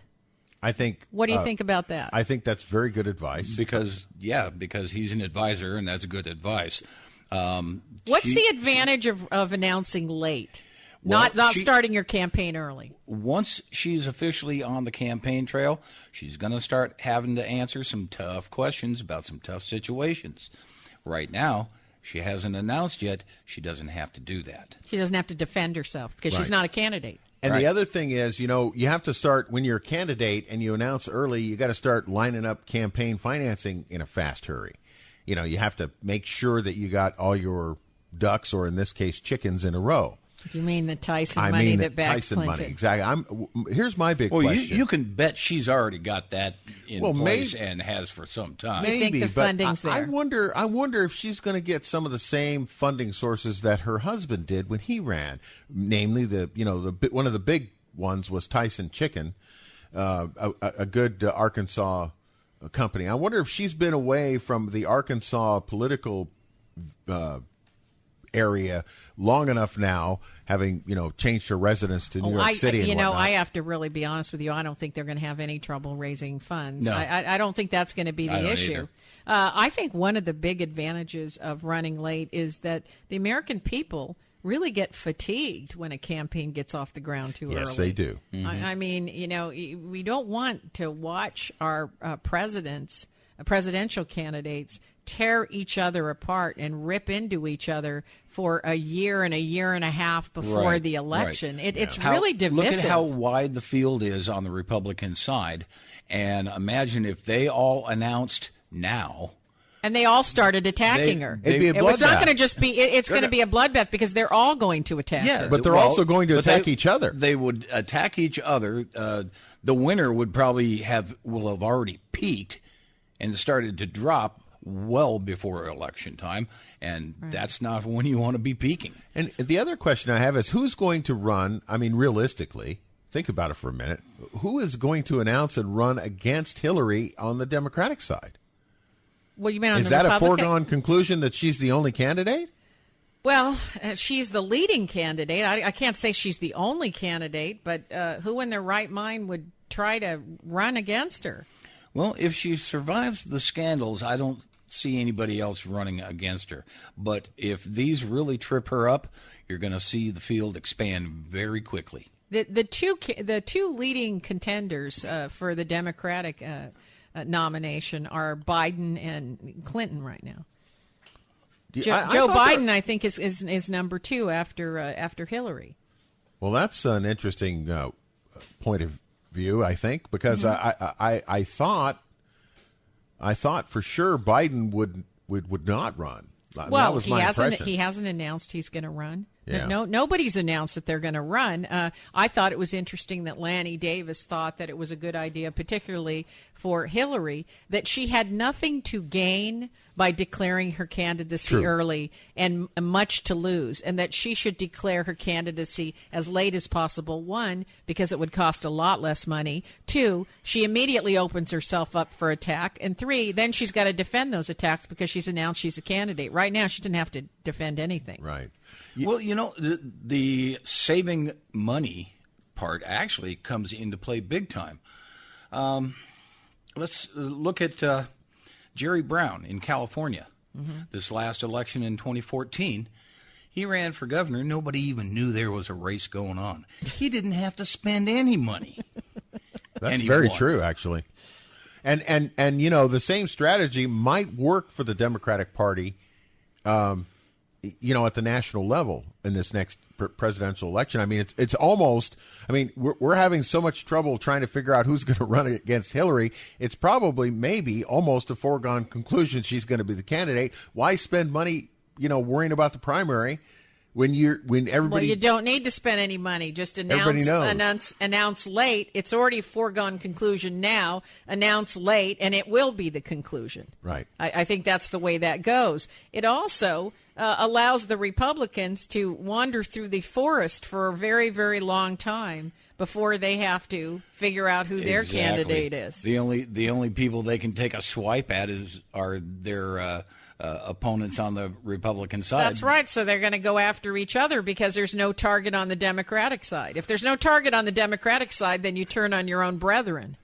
I think. What do you think about that? I think that's very good advice. Because he's an advisor, and that's good advice. What's the advantage of announcing late? Well, not starting your campaign early. Once she's officially on the campaign trail, she's going to start having to answer some tough questions about some tough situations. Right now, she hasn't announced yet. She doesn't have to do that. She doesn't have to defend herself because she's not a candidate. And the other thing is, you have to start when you're a candidate and you announce early, you got to start lining up campaign financing in a fast hurry. You have to make sure that you got all your ducks, or in this case, chickens, in a row. You mean the Tyson money that backed Clinton? Money, exactly. Here's my big question. You can bet she's already got that in place and has for some time. You think the funding's there? I wonder if she's going to get some of the same funding sources that her husband did when he ran. Namely, one of the big ones was Tyson Chicken, a good Arkansas company. I wonder if she's been away from the Arkansas political area long enough now, having changed her residence to New York City. I have to really be honest with you. I don't think they're going to have any trouble raising funds. No. I don't think that's going to be the issue. I think one of the big advantages of running late is that the American people really get fatigued when a campaign gets off the ground too early. Yes, they do. Mm-hmm. I mean, we don't want to watch our presidential candidates tear each other apart and rip into each other for a year and a half before the election. Right. It's really divisive. Look at how wide the field is on the Republican side, and imagine if they all announced now. And they all started attacking her. It'd be a bloodbath. It's not going to just be. It's going to be a bloodbath because they're all going to attack her. But they're also going to attack each other. They would attack each other. The winner would probably will have already peaked and started to drop well before election time, and that's not when you want to be peaking. And the other question I have is, who's going to run? I mean, realistically, think about it for a minute. Who is going to announce and run against Hillary on the Democratic side? Well, you mean on is the that Republican? A foregone conclusion that she's the only candidate? Well, she's the leading candidate. I can't say she's the only candidate, but who in their right mind would try to run against her? Well, if she survives the scandals, I don't see anybody else running against her. But if these really trip her up, you're going to see the field expand very quickly. The two leading contenders for the Democratic nomination are Biden and Clinton right now. Joe Biden, I think, is number 2 after Hillary. Well, that's an interesting point of view, I think, because I thought for sure Biden would not run. Well, that was my impression. He hasn't announced he's going to run. Yeah. Nobody's announced that they're going to run. I thought it was interesting that Lanny Davis thought that it was a good idea, particularly for Hillary, that she had nothing to gain by declaring her candidacy early and much to lose, and that she should declare her candidacy as late as possible. 1, because it would cost a lot less money. 2, she immediately opens herself up for attack. And 3, then she's got to defend those attacks because she's announced she's a candidate. Right now, she didn't have to defend anything. Right. Well, the saving money part actually comes into play big time. Let's look at Jerry Brown in California. This last election in 2014, he ran for governor. Nobody even knew there was a race going on. He didn't have to spend any money. That's very true, actually. And the same strategy might work for the Democratic Party at the national level in this next presidential election. I mean, it's almost, we're having so much trouble trying to figure out who's going to run against Hillary. It's probably maybe almost a foregone conclusion she's going to be the candidate. Why spend money, worrying about the primary when everybody... Well, you don't need to spend any money. Just announce late. It's already a foregone conclusion now. Announce late, and it will be the conclusion. Right. I think that's the way that goes. It also allows the Republicans to wander through the forest for a very, very long time before they have to figure out who their candidate is. The only people they can take a swipe at are their opponents on the Republican side. That's right. So they're going to go after each other because there's no target on the Democratic side. If there's no target on the Democratic side, then you turn on your own brethren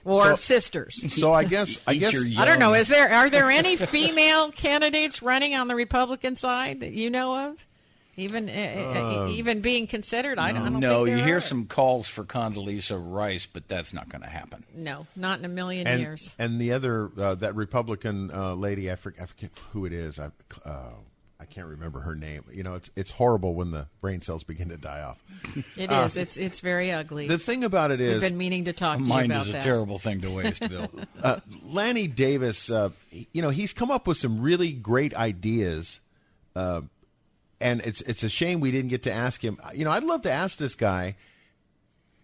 or sisters. So I guess I don't know. Are there any female candidates running on the Republican side that you know of? Even being considered, I don't think you there hear are. some calls for Condoleezza Rice, but that's not going to happen. No, not in a million years. And the other that Republican lady, I forget who it is. I can't remember her name. It's horrible when the brain cells begin to die off. It is. It's very ugly. The thing about it is, we've been meaning to talk to you about that. Mind is a terrible thing to waste, Bill. Lanny Davis, he's come up with some really great ideas. And it's a shame we didn't get to ask him. I'd love to ask this guy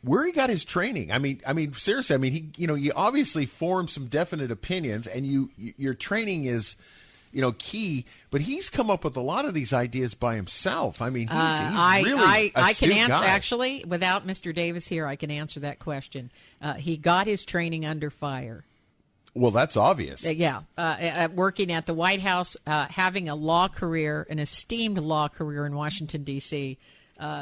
where he got his training. I mean, seriously. He obviously formed some definite opinions, and your training is, key. But he's come up with a lot of these ideas by himself. He's really I can answer guy. Actually, without Mr. Davis here, I can answer that question. He got his training under fire. Well, that's obvious. Working at the White House, having a law career, an esteemed law career in Washington, D.C.,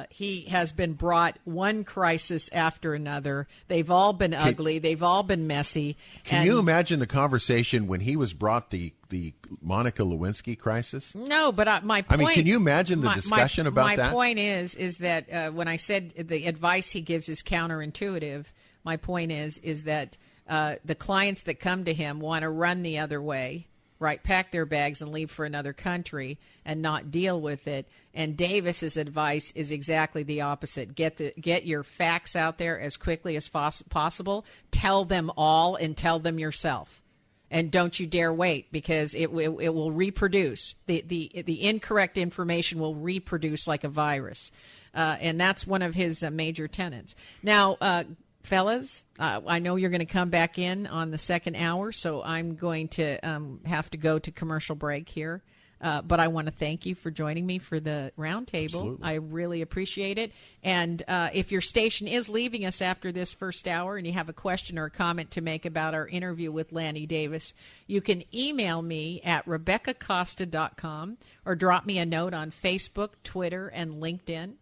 he has been brought one crisis after another. They've all been ugly. They've all been messy. Can you imagine the conversation when he was brought the Monica Lewinsky crisis? No, but my point... can you imagine the discussion about that? My point is that when I said the advice he gives is counterintuitive, my point is that... the clients that come to him want to run the other way, right? Pack their bags and leave for another country and not deal with it. And Davis's advice is exactly the opposite. Get your facts out there as quickly as possible. Tell them all and tell them yourself. And don't you dare wait, because it will reproduce. The incorrect information will reproduce like a virus. And that's one of his major tenets. Now, fellas, I know you're going to come back in on the second hour, so I'm going to have to go to commercial break here. But I want to thank you for joining me for the roundtable. Absolutely. I really appreciate it. And if your station is leaving us after this first hour and you have a question or a comment to make about our interview with Lanny Davis, you can email me at RebeccaCosta.com or drop me a note on Facebook, Twitter, and LinkedIn.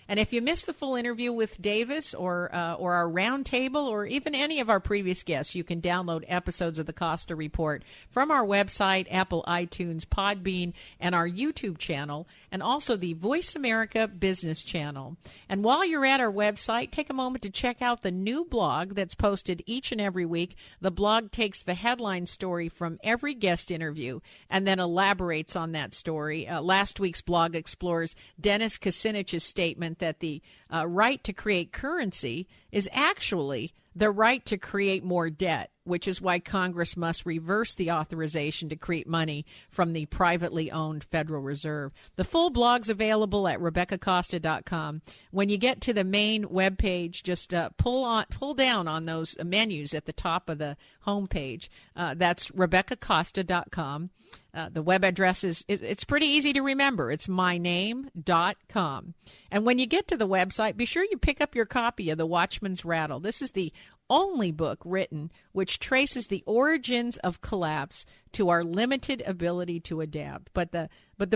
And if you missed the full interview with Davis or our roundtable or even any of our previous guests, you can download episodes of the Costa Report from our website, Apple, iTunes, Podbean, and our YouTube channel, and also the Voice America Business channel. And while you're at our website, take a moment to check out the new blog that's posted each and every week. The blog takes the headline story from every guest interview and then elaborates on that story. Last week's blog explores Dennis Kucinich's statement that the right to create currency is actually the right to create more debt, which is why Congress must reverse the authorization to create money from the privately owned Federal Reserve. The full blog's available at RebeccaCosta.com. When you get to the main webpage, just pull down on those menus at the top of the homepage. That's RebeccaCosta.com. The web address it's pretty easy to remember. It's myname.com. And when you get to the website, be sure you pick up your copy of The Watchman's Rattle. This is the only book written which traces the origins of collapse to our limited ability to adapt. But the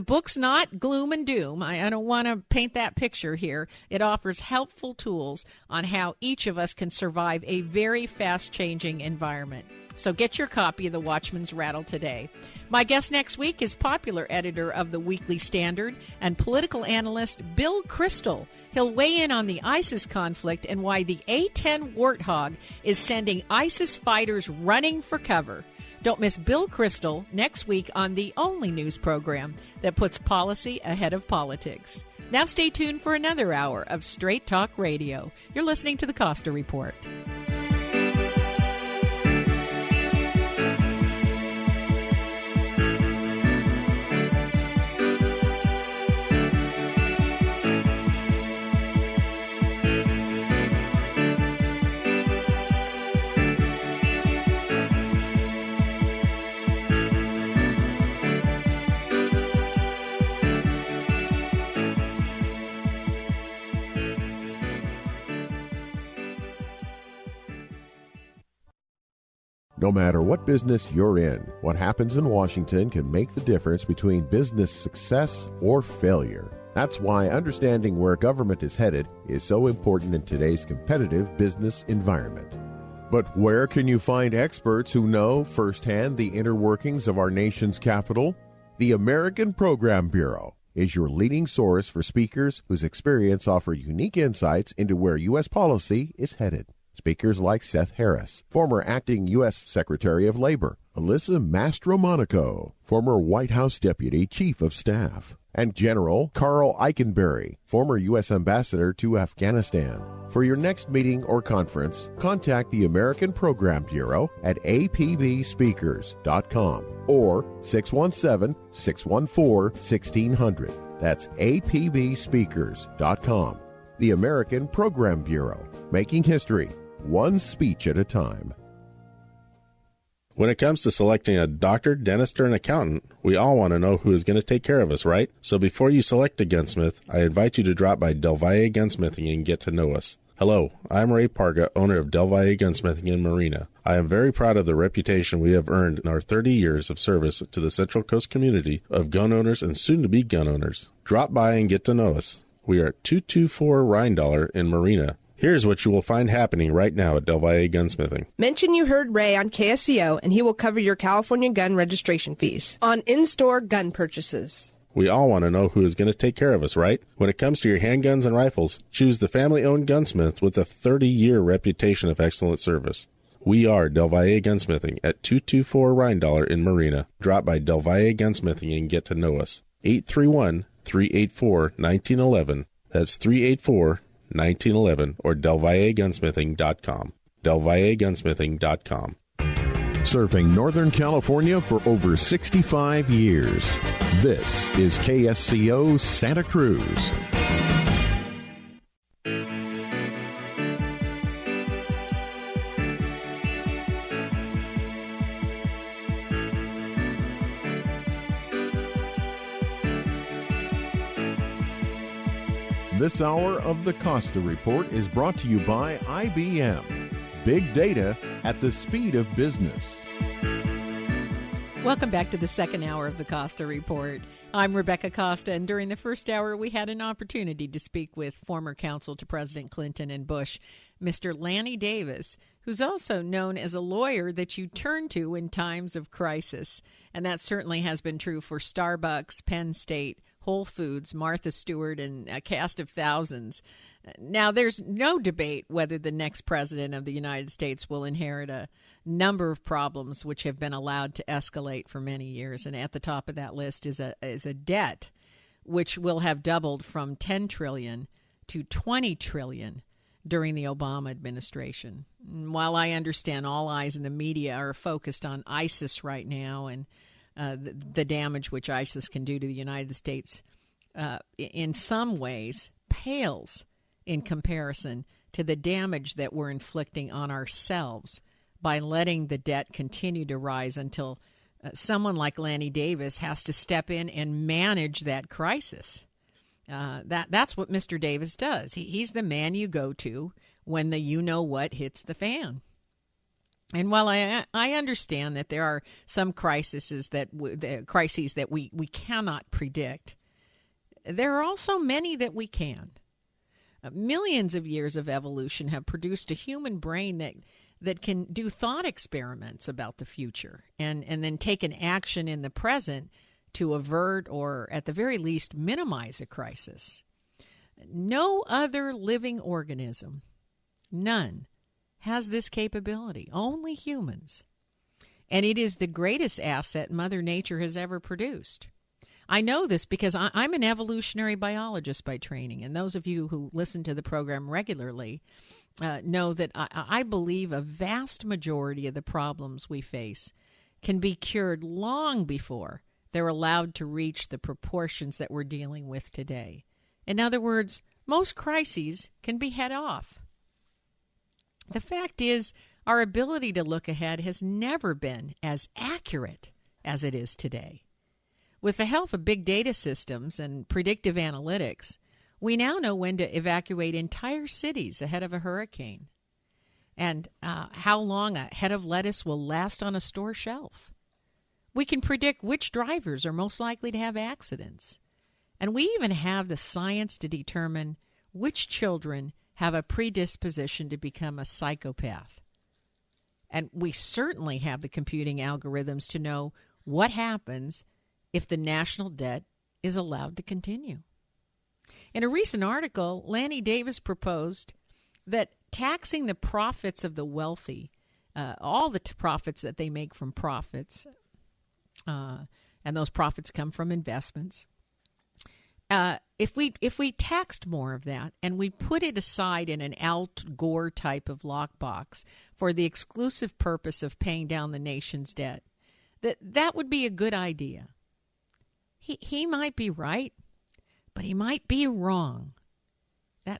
book's not gloom and doom. I don't want to paint that picture here. It offers helpful tools on how each of us can survive a very fast-changing environment. So get your copy of The Watchman's Rattle today. My guest next week is popular editor of the Weekly Standard and political analyst Bill Kristol. He'll weigh in on the ISIS conflict and why the A-10 Warthog is sending ISIS fighters running for cover. Don't miss Bill Kristol next week on the only news program that puts policy ahead of politics. Now stay tuned for another hour of Straight Talk Radio. You're listening to the Costa Report. No matter what business you're in, what happens in Washington can make the difference between business success or failure. That's why understanding where government is headed is so important in today's competitive business environment. But where can you find experts who know firsthand the inner workings of our nation's capital? The American Program Bureau is your leading source for speakers whose experience offer unique insights into where U.S. policy is headed. Speakers like Seth Harris, former acting U.S. Secretary of Labor, Alyssa Mastromonaco, former White House Deputy Chief of Staff, and General Carl Eikenberry, former U.S. Ambassador to Afghanistan. For your next meeting or conference, contact the American Program Bureau at apbspeakers.com or 617-614-1600. That's apbspeakers.com. The American Program Bureau, making history one speech at a time. When it comes to selecting a doctor, dentist, or an accountant, we all want to know who is going to take care of us, right? So before you select a gunsmith, I invite you to drop by Del Valle Gunsmithing and get to know us. Hello, I'm Ray Parga, owner of Del Valle Gunsmithing in Marina. I am very proud of the reputation we have earned in our 30 years of service to the Central Coast community of gun owners and soon-to-be gun owners. Drop by and get to know us. We are at 224 Rhinedollar in Marina. Here's what you will find happening right now at Del Valle Gunsmithing. Mention you heard Ray on KSCO, and he will cover your California gun registration fees on in-store gun purchases. We all want to know who is going to take care of us, right? When it comes to your handguns and rifles, choose the family-owned gunsmith with a 30-year reputation of excellent service. We are Del Valle Gunsmithing at 224 Rhinedollar in Marina. Drop by Del Valle Gunsmithing and get to know us. 831-384-1911. That's 384-1911 or DelValleGunsmithing.com. DelValleGunsmithing.com. Serving Northern California for over 65 years. This is KSCO Santa Cruz. This hour of the Costa Report is brought to you by IBM. Big data at the speed of business. Welcome back to the second hour of the Costa Report. I'm Rebecca Costa, and during the first hour, we had an opportunity to speak with former counsel to President Clinton and Bush, Mr. Lanny Davis, who's also known as a lawyer that you turn to in times of crisis. And that certainly has been true for Starbucks, Penn State, Whole Foods, Martha Stewart, and a cast of thousands. Now, there's no debate whether the next president of the United States will inherit a number of problems which have been allowed to escalate for many years. And at the top of that list is a debt which will have doubled from $10 trillion to $20 trillion during the Obama administration. And while I understand all eyes in the media are focused on ISIS right now and the damage which ISIS can do to the United States, in some ways pales in comparison to the damage that we're inflicting on ourselves by letting the debt continue to rise until someone like Lanny Davis has to step in and manage that crisis. That's what Mr. Davis does. He's the man you go to when the you-know-what hits the fan. And while I understand that there are some crises that we cannot predict, there are also many that we can. Millions of years of evolution have produced a human brain that can do thought experiments about the future and then take an action in the present to avert or, at the very least, minimize a crisis. No other living organism, none, has this capability. Only humans. And it is the greatest asset Mother Nature has ever produced. I know this because I'm an evolutionary biologist by training, and those of you who listen to the program regularly know that I believe a vast majority of the problems we face can be cured long before they're allowed to reach the proportions that we're dealing with today. In other words, most crises can be head off. The fact is, our ability to look ahead has never been as accurate as it is today. With the help of big data systems and predictive analytics, we now know when to evacuate entire cities ahead of a hurricane and how long a head of lettuce will last on a store shelf. We can predict which drivers are most likely to have accidents. And we even have the science to determine which children have a predisposition to become a psychopath. And we certainly have the computing algorithms to know what happens if the national debt is allowed to continue. In a recent article, Lanny Davis proposed that taxing the profits of the wealthy, all the profits that they make from profits, and those profits come from investments, if we taxed more of that and we put it aside in an Al Gore type of lockbox for the exclusive purpose of paying down the nation's debt, that would be a good idea. He might be right, but he might be wrong.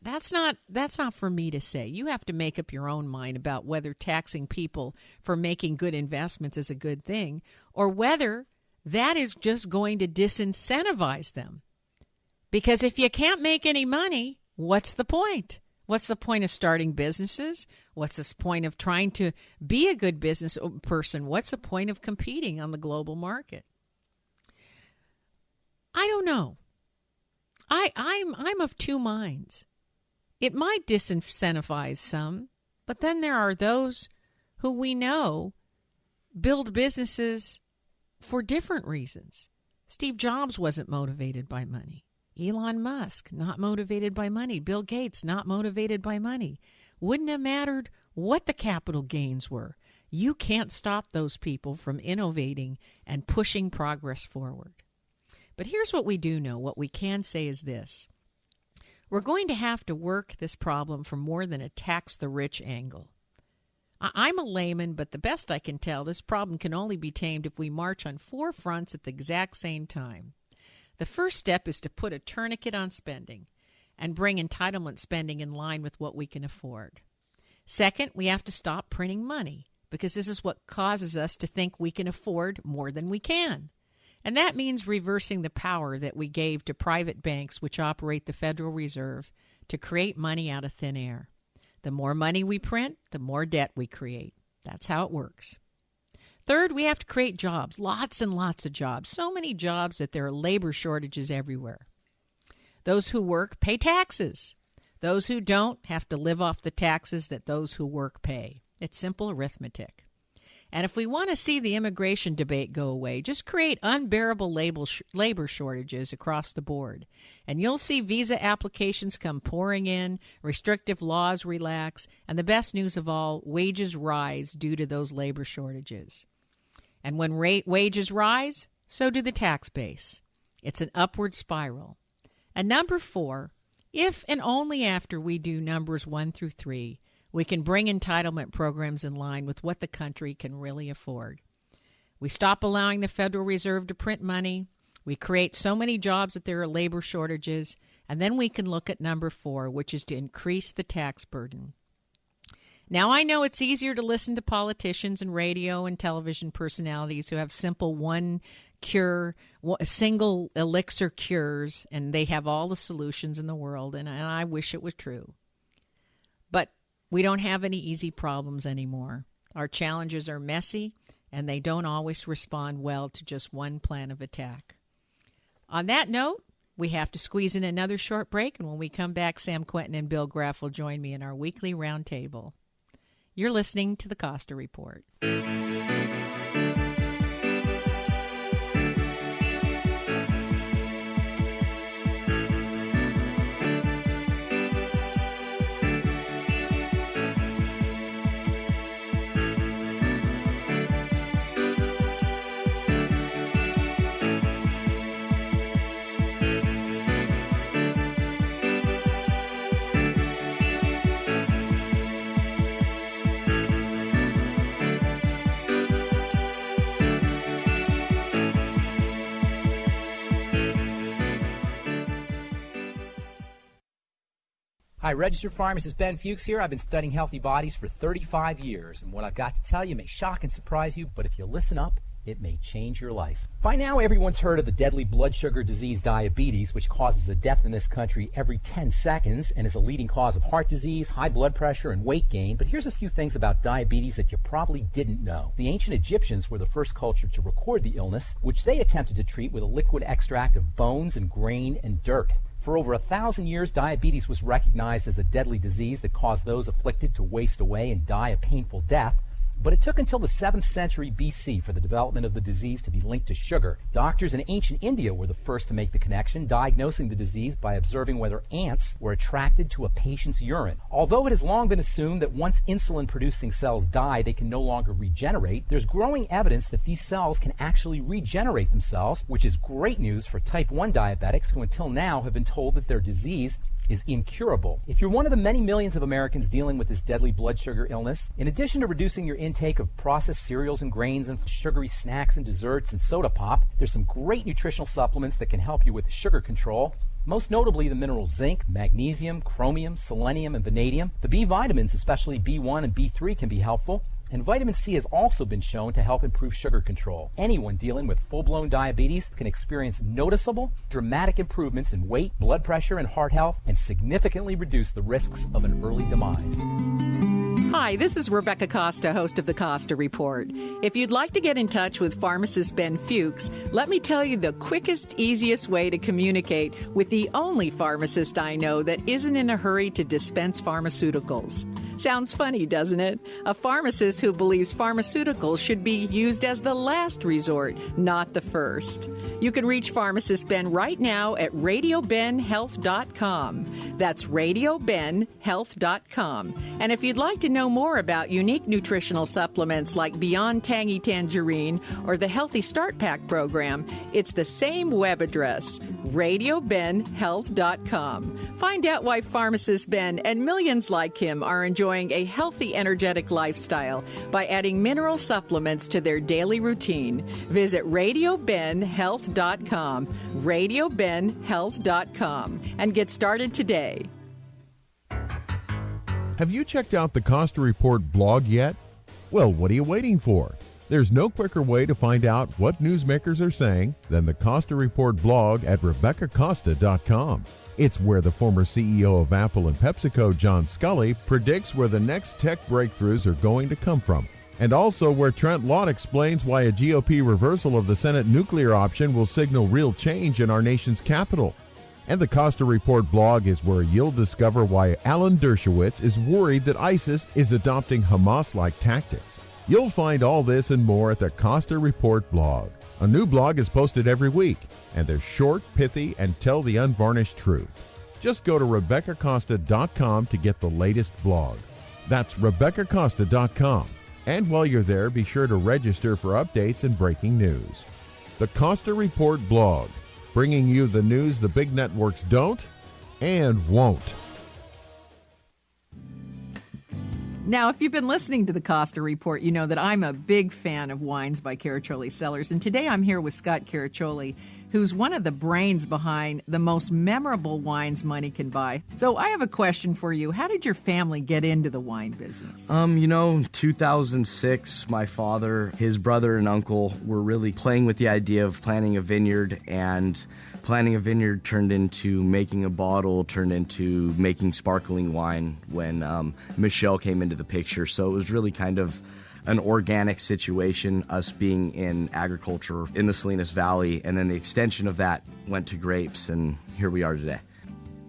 That's not for me to say. You have to make up your own mind about whether taxing people for making good investments is a good thing or whether that is just going to disincentivize them. Because if you can't make any money, what's the point? What's the point of starting businesses? What's the point of trying to be a good business person? What's the point of competing on the global market? I don't know. I'm of two minds. It might disincentivize some, but then there are those who we know build businesses for different reasons. Steve Jobs wasn't motivated by money. Elon Musk, not motivated by money. Bill Gates, not motivated by money. Wouldn't have mattered what the capital gains were. You can't stop those people from innovating and pushing progress forward. But here's what we do know. What we can say is this. We're going to have to work this problem from more than a tax the rich angle. I'm a layman, but the best I can tell, this problem can only be tamed if we march on four fronts at the exact same time. The first step is to put a tourniquet on spending and bring entitlement spending in line with what we can afford. Second, we have to stop printing money because this is what causes us to think we can afford more than we can. And that means reversing the power that we gave to private banks which operate the Federal Reserve to create money out of thin air. The more money we print, the more debt we create. That's how it works. Third, we have to create jobs, lots and lots of jobs, so many jobs that there are labor shortages everywhere. Those who work pay taxes. Those who don't have to live off the taxes that those who work pay. It's simple arithmetic. And if we want to see the immigration debate go away, just create unbearable labor shortages across the board. And you'll see visa applications come pouring in, restrictive laws relax, and the best news of all, wages rise due to those labor shortages. And when wages rise, so do the tax base. It's an upward spiral. And number 4, if and only after we do numbers 1 through 3, we can bring entitlement programs in line with what the country can really afford. We stop allowing the Federal Reserve to print money. We create so many jobs that there are labor shortages. And then we can look at number 4, which is to increase the tax burden. Now, I know it's easier to listen to politicians and radio and television personalities who have simple single elixir cures, and they have all the solutions in the world, and I wish it was true. But we don't have any easy problems anymore. Our challenges are messy, and they don't always respond well to just one plan of attack. On that note, we have to squeeze in another short break, and when we come back, Sam Quentin and Bill Graff will join me in our weekly roundtable. You're listening to the Costa Report. Hi, registered pharmacist Ben Fuchs here. I've been studying healthy bodies for 35 years, and what I've got to tell you may shock and surprise you, but if you listen up, it may change your life. By now, everyone's heard of the deadly blood sugar disease diabetes, which causes a death in this country every 10 seconds and is a leading cause of heart disease, high blood pressure, and weight gain. But here's a few things about diabetes that you probably didn't know. The ancient Egyptians were the first culture to record the illness, which they attempted to treat with a liquid extract of bones and grain and dirt. For over 1,000 years, diabetes was recognized as a deadly disease that caused those afflicted to waste away and die a painful death. But it took until the 7th century BC for the development of the disease to be linked to sugar. Doctors in ancient India were the first to make the connection, diagnosing the disease by observing whether ants were attracted to a patient's urine. Although it has long been assumed that once insulin-producing cells die, they can no longer regenerate, there's growing evidence that these cells can actually regenerate themselves, which is great news for type 1 diabetics who until now have been told that their disease is incurable. If you're one of the many millions of Americans dealing with this deadly blood sugar illness, in addition to reducing your intake of processed cereals and grains and sugary snacks and desserts and soda pop, there's some great nutritional supplements that can help you with sugar control. Most notably the minerals zinc, magnesium, chromium, selenium, and vanadium. The B vitamins, especially B1 and B3, can be helpful. And vitamin C has also been shown to help improve sugar control. Anyone dealing with full-blown diabetes can experience noticeable, dramatic improvements in weight, blood pressure, and heart health, and significantly reduce the risks of an early demise. Hi, this is Rebecca Costa, host of the Costa Report. If you'd like to get in touch with pharmacist Ben Fuchs, let me tell you the quickest, easiest way to communicate with the only pharmacist I know that isn't in a hurry to dispense pharmaceuticals. Sounds funny, doesn't it? A pharmacist who believes pharmaceuticals should be used as the last resort, not the first. You can reach pharmacist Ben right now at radiobenhealth.com. That's radiobenhealth.com. And if you'd like to know more about unique nutritional supplements like Beyond Tangy Tangerine or the Healthy Start Pack program, it's the same web address, radiobenhealth.com. Find out why pharmacist Ben and millions like him are enjoying a healthy, energetic lifestyle by adding mineral supplements to their daily routine. Visit radiobenhealth.com, radiobenhealth.com, and get started today. Have you checked out the Costa Report blog yet? Well, what are you waiting for? There's no quicker way to find out what newsmakers are saying than the Costa Report blog at RebeccaCosta.com. It's where the former CEO of Apple and PepsiCo, John Scully, predicts where the next tech breakthroughs are going to come from. And also where Trent Lott explains why a GOP reversal of the Senate nuclear option will signal real change in our nation's capital. And the Costa Report blog is where you'll discover why Alan Dershowitz is worried that ISIS is adopting Hamas-like tactics. You'll find all this and more at the Costa Report blog. A new blog is posted every week, and they're short, pithy, and tell the unvarnished truth. Just go to RebeccaCosta.com to get the latest blog. That's RebeccaCosta.com. And while you're there, be sure to register for updates and breaking news. The Costa Report blog, bringing you the news the big networks don't and won't. Now, if you've been listening to the Costa Report, you know that I'm a big fan of wines by Caraccioli Cellars. And today I'm here with Scott Caraccioli, who's one of the brains behind the most memorable wines money can buy. So I have a question for you. How did your family get into the wine business? 2006, my father, his brother, and uncle were really playing with the idea of planting a vineyard, and planting a vineyard turned into making a bottle, turned into making sparkling wine when Michelle came into the picture. So it was really kind of an organic situation, us being in agriculture in the Salinas Valley, and then the extension of that went to grapes, and here we are today.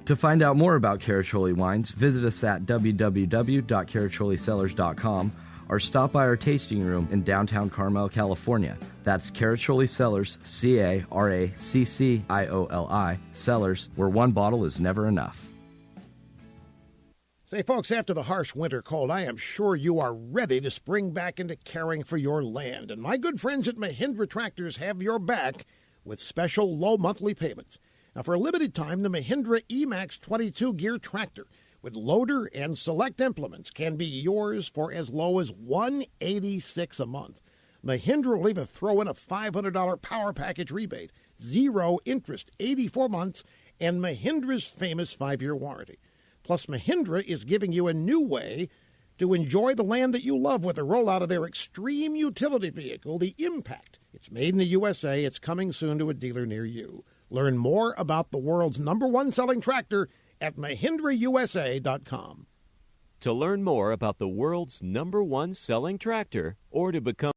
To find out more about Caraccioli wines, visit us at www.caracciolicellars.com or stop by our tasting room in downtown Carmel, California. That's Caraccioli Cellars, Caraccioli, Cellars, where one bottle is never enough. Say, folks, after the harsh winter cold, I am sure you are ready to spring back into caring for your land. And my good friends at Mahindra Tractors have your back with special low monthly payments. Now, for a limited time, the Mahindra E-Max 22-gear tractor with loader and select implements can be yours for as low as $186 a month. Mahindra will even throw in a $500 power package rebate, 0 interest, 84 months, and Mahindra's famous 5-year warranty. Plus, Mahindra is giving you a new way to enjoy the land that you love with the rollout of their extreme utility vehicle, the Impact. It's made in the USA. It's coming soon to a dealer near you. Learn more about the world's #1 selling tractor at MahindraUSA.com. To learn more about the world's #1 selling tractor or to become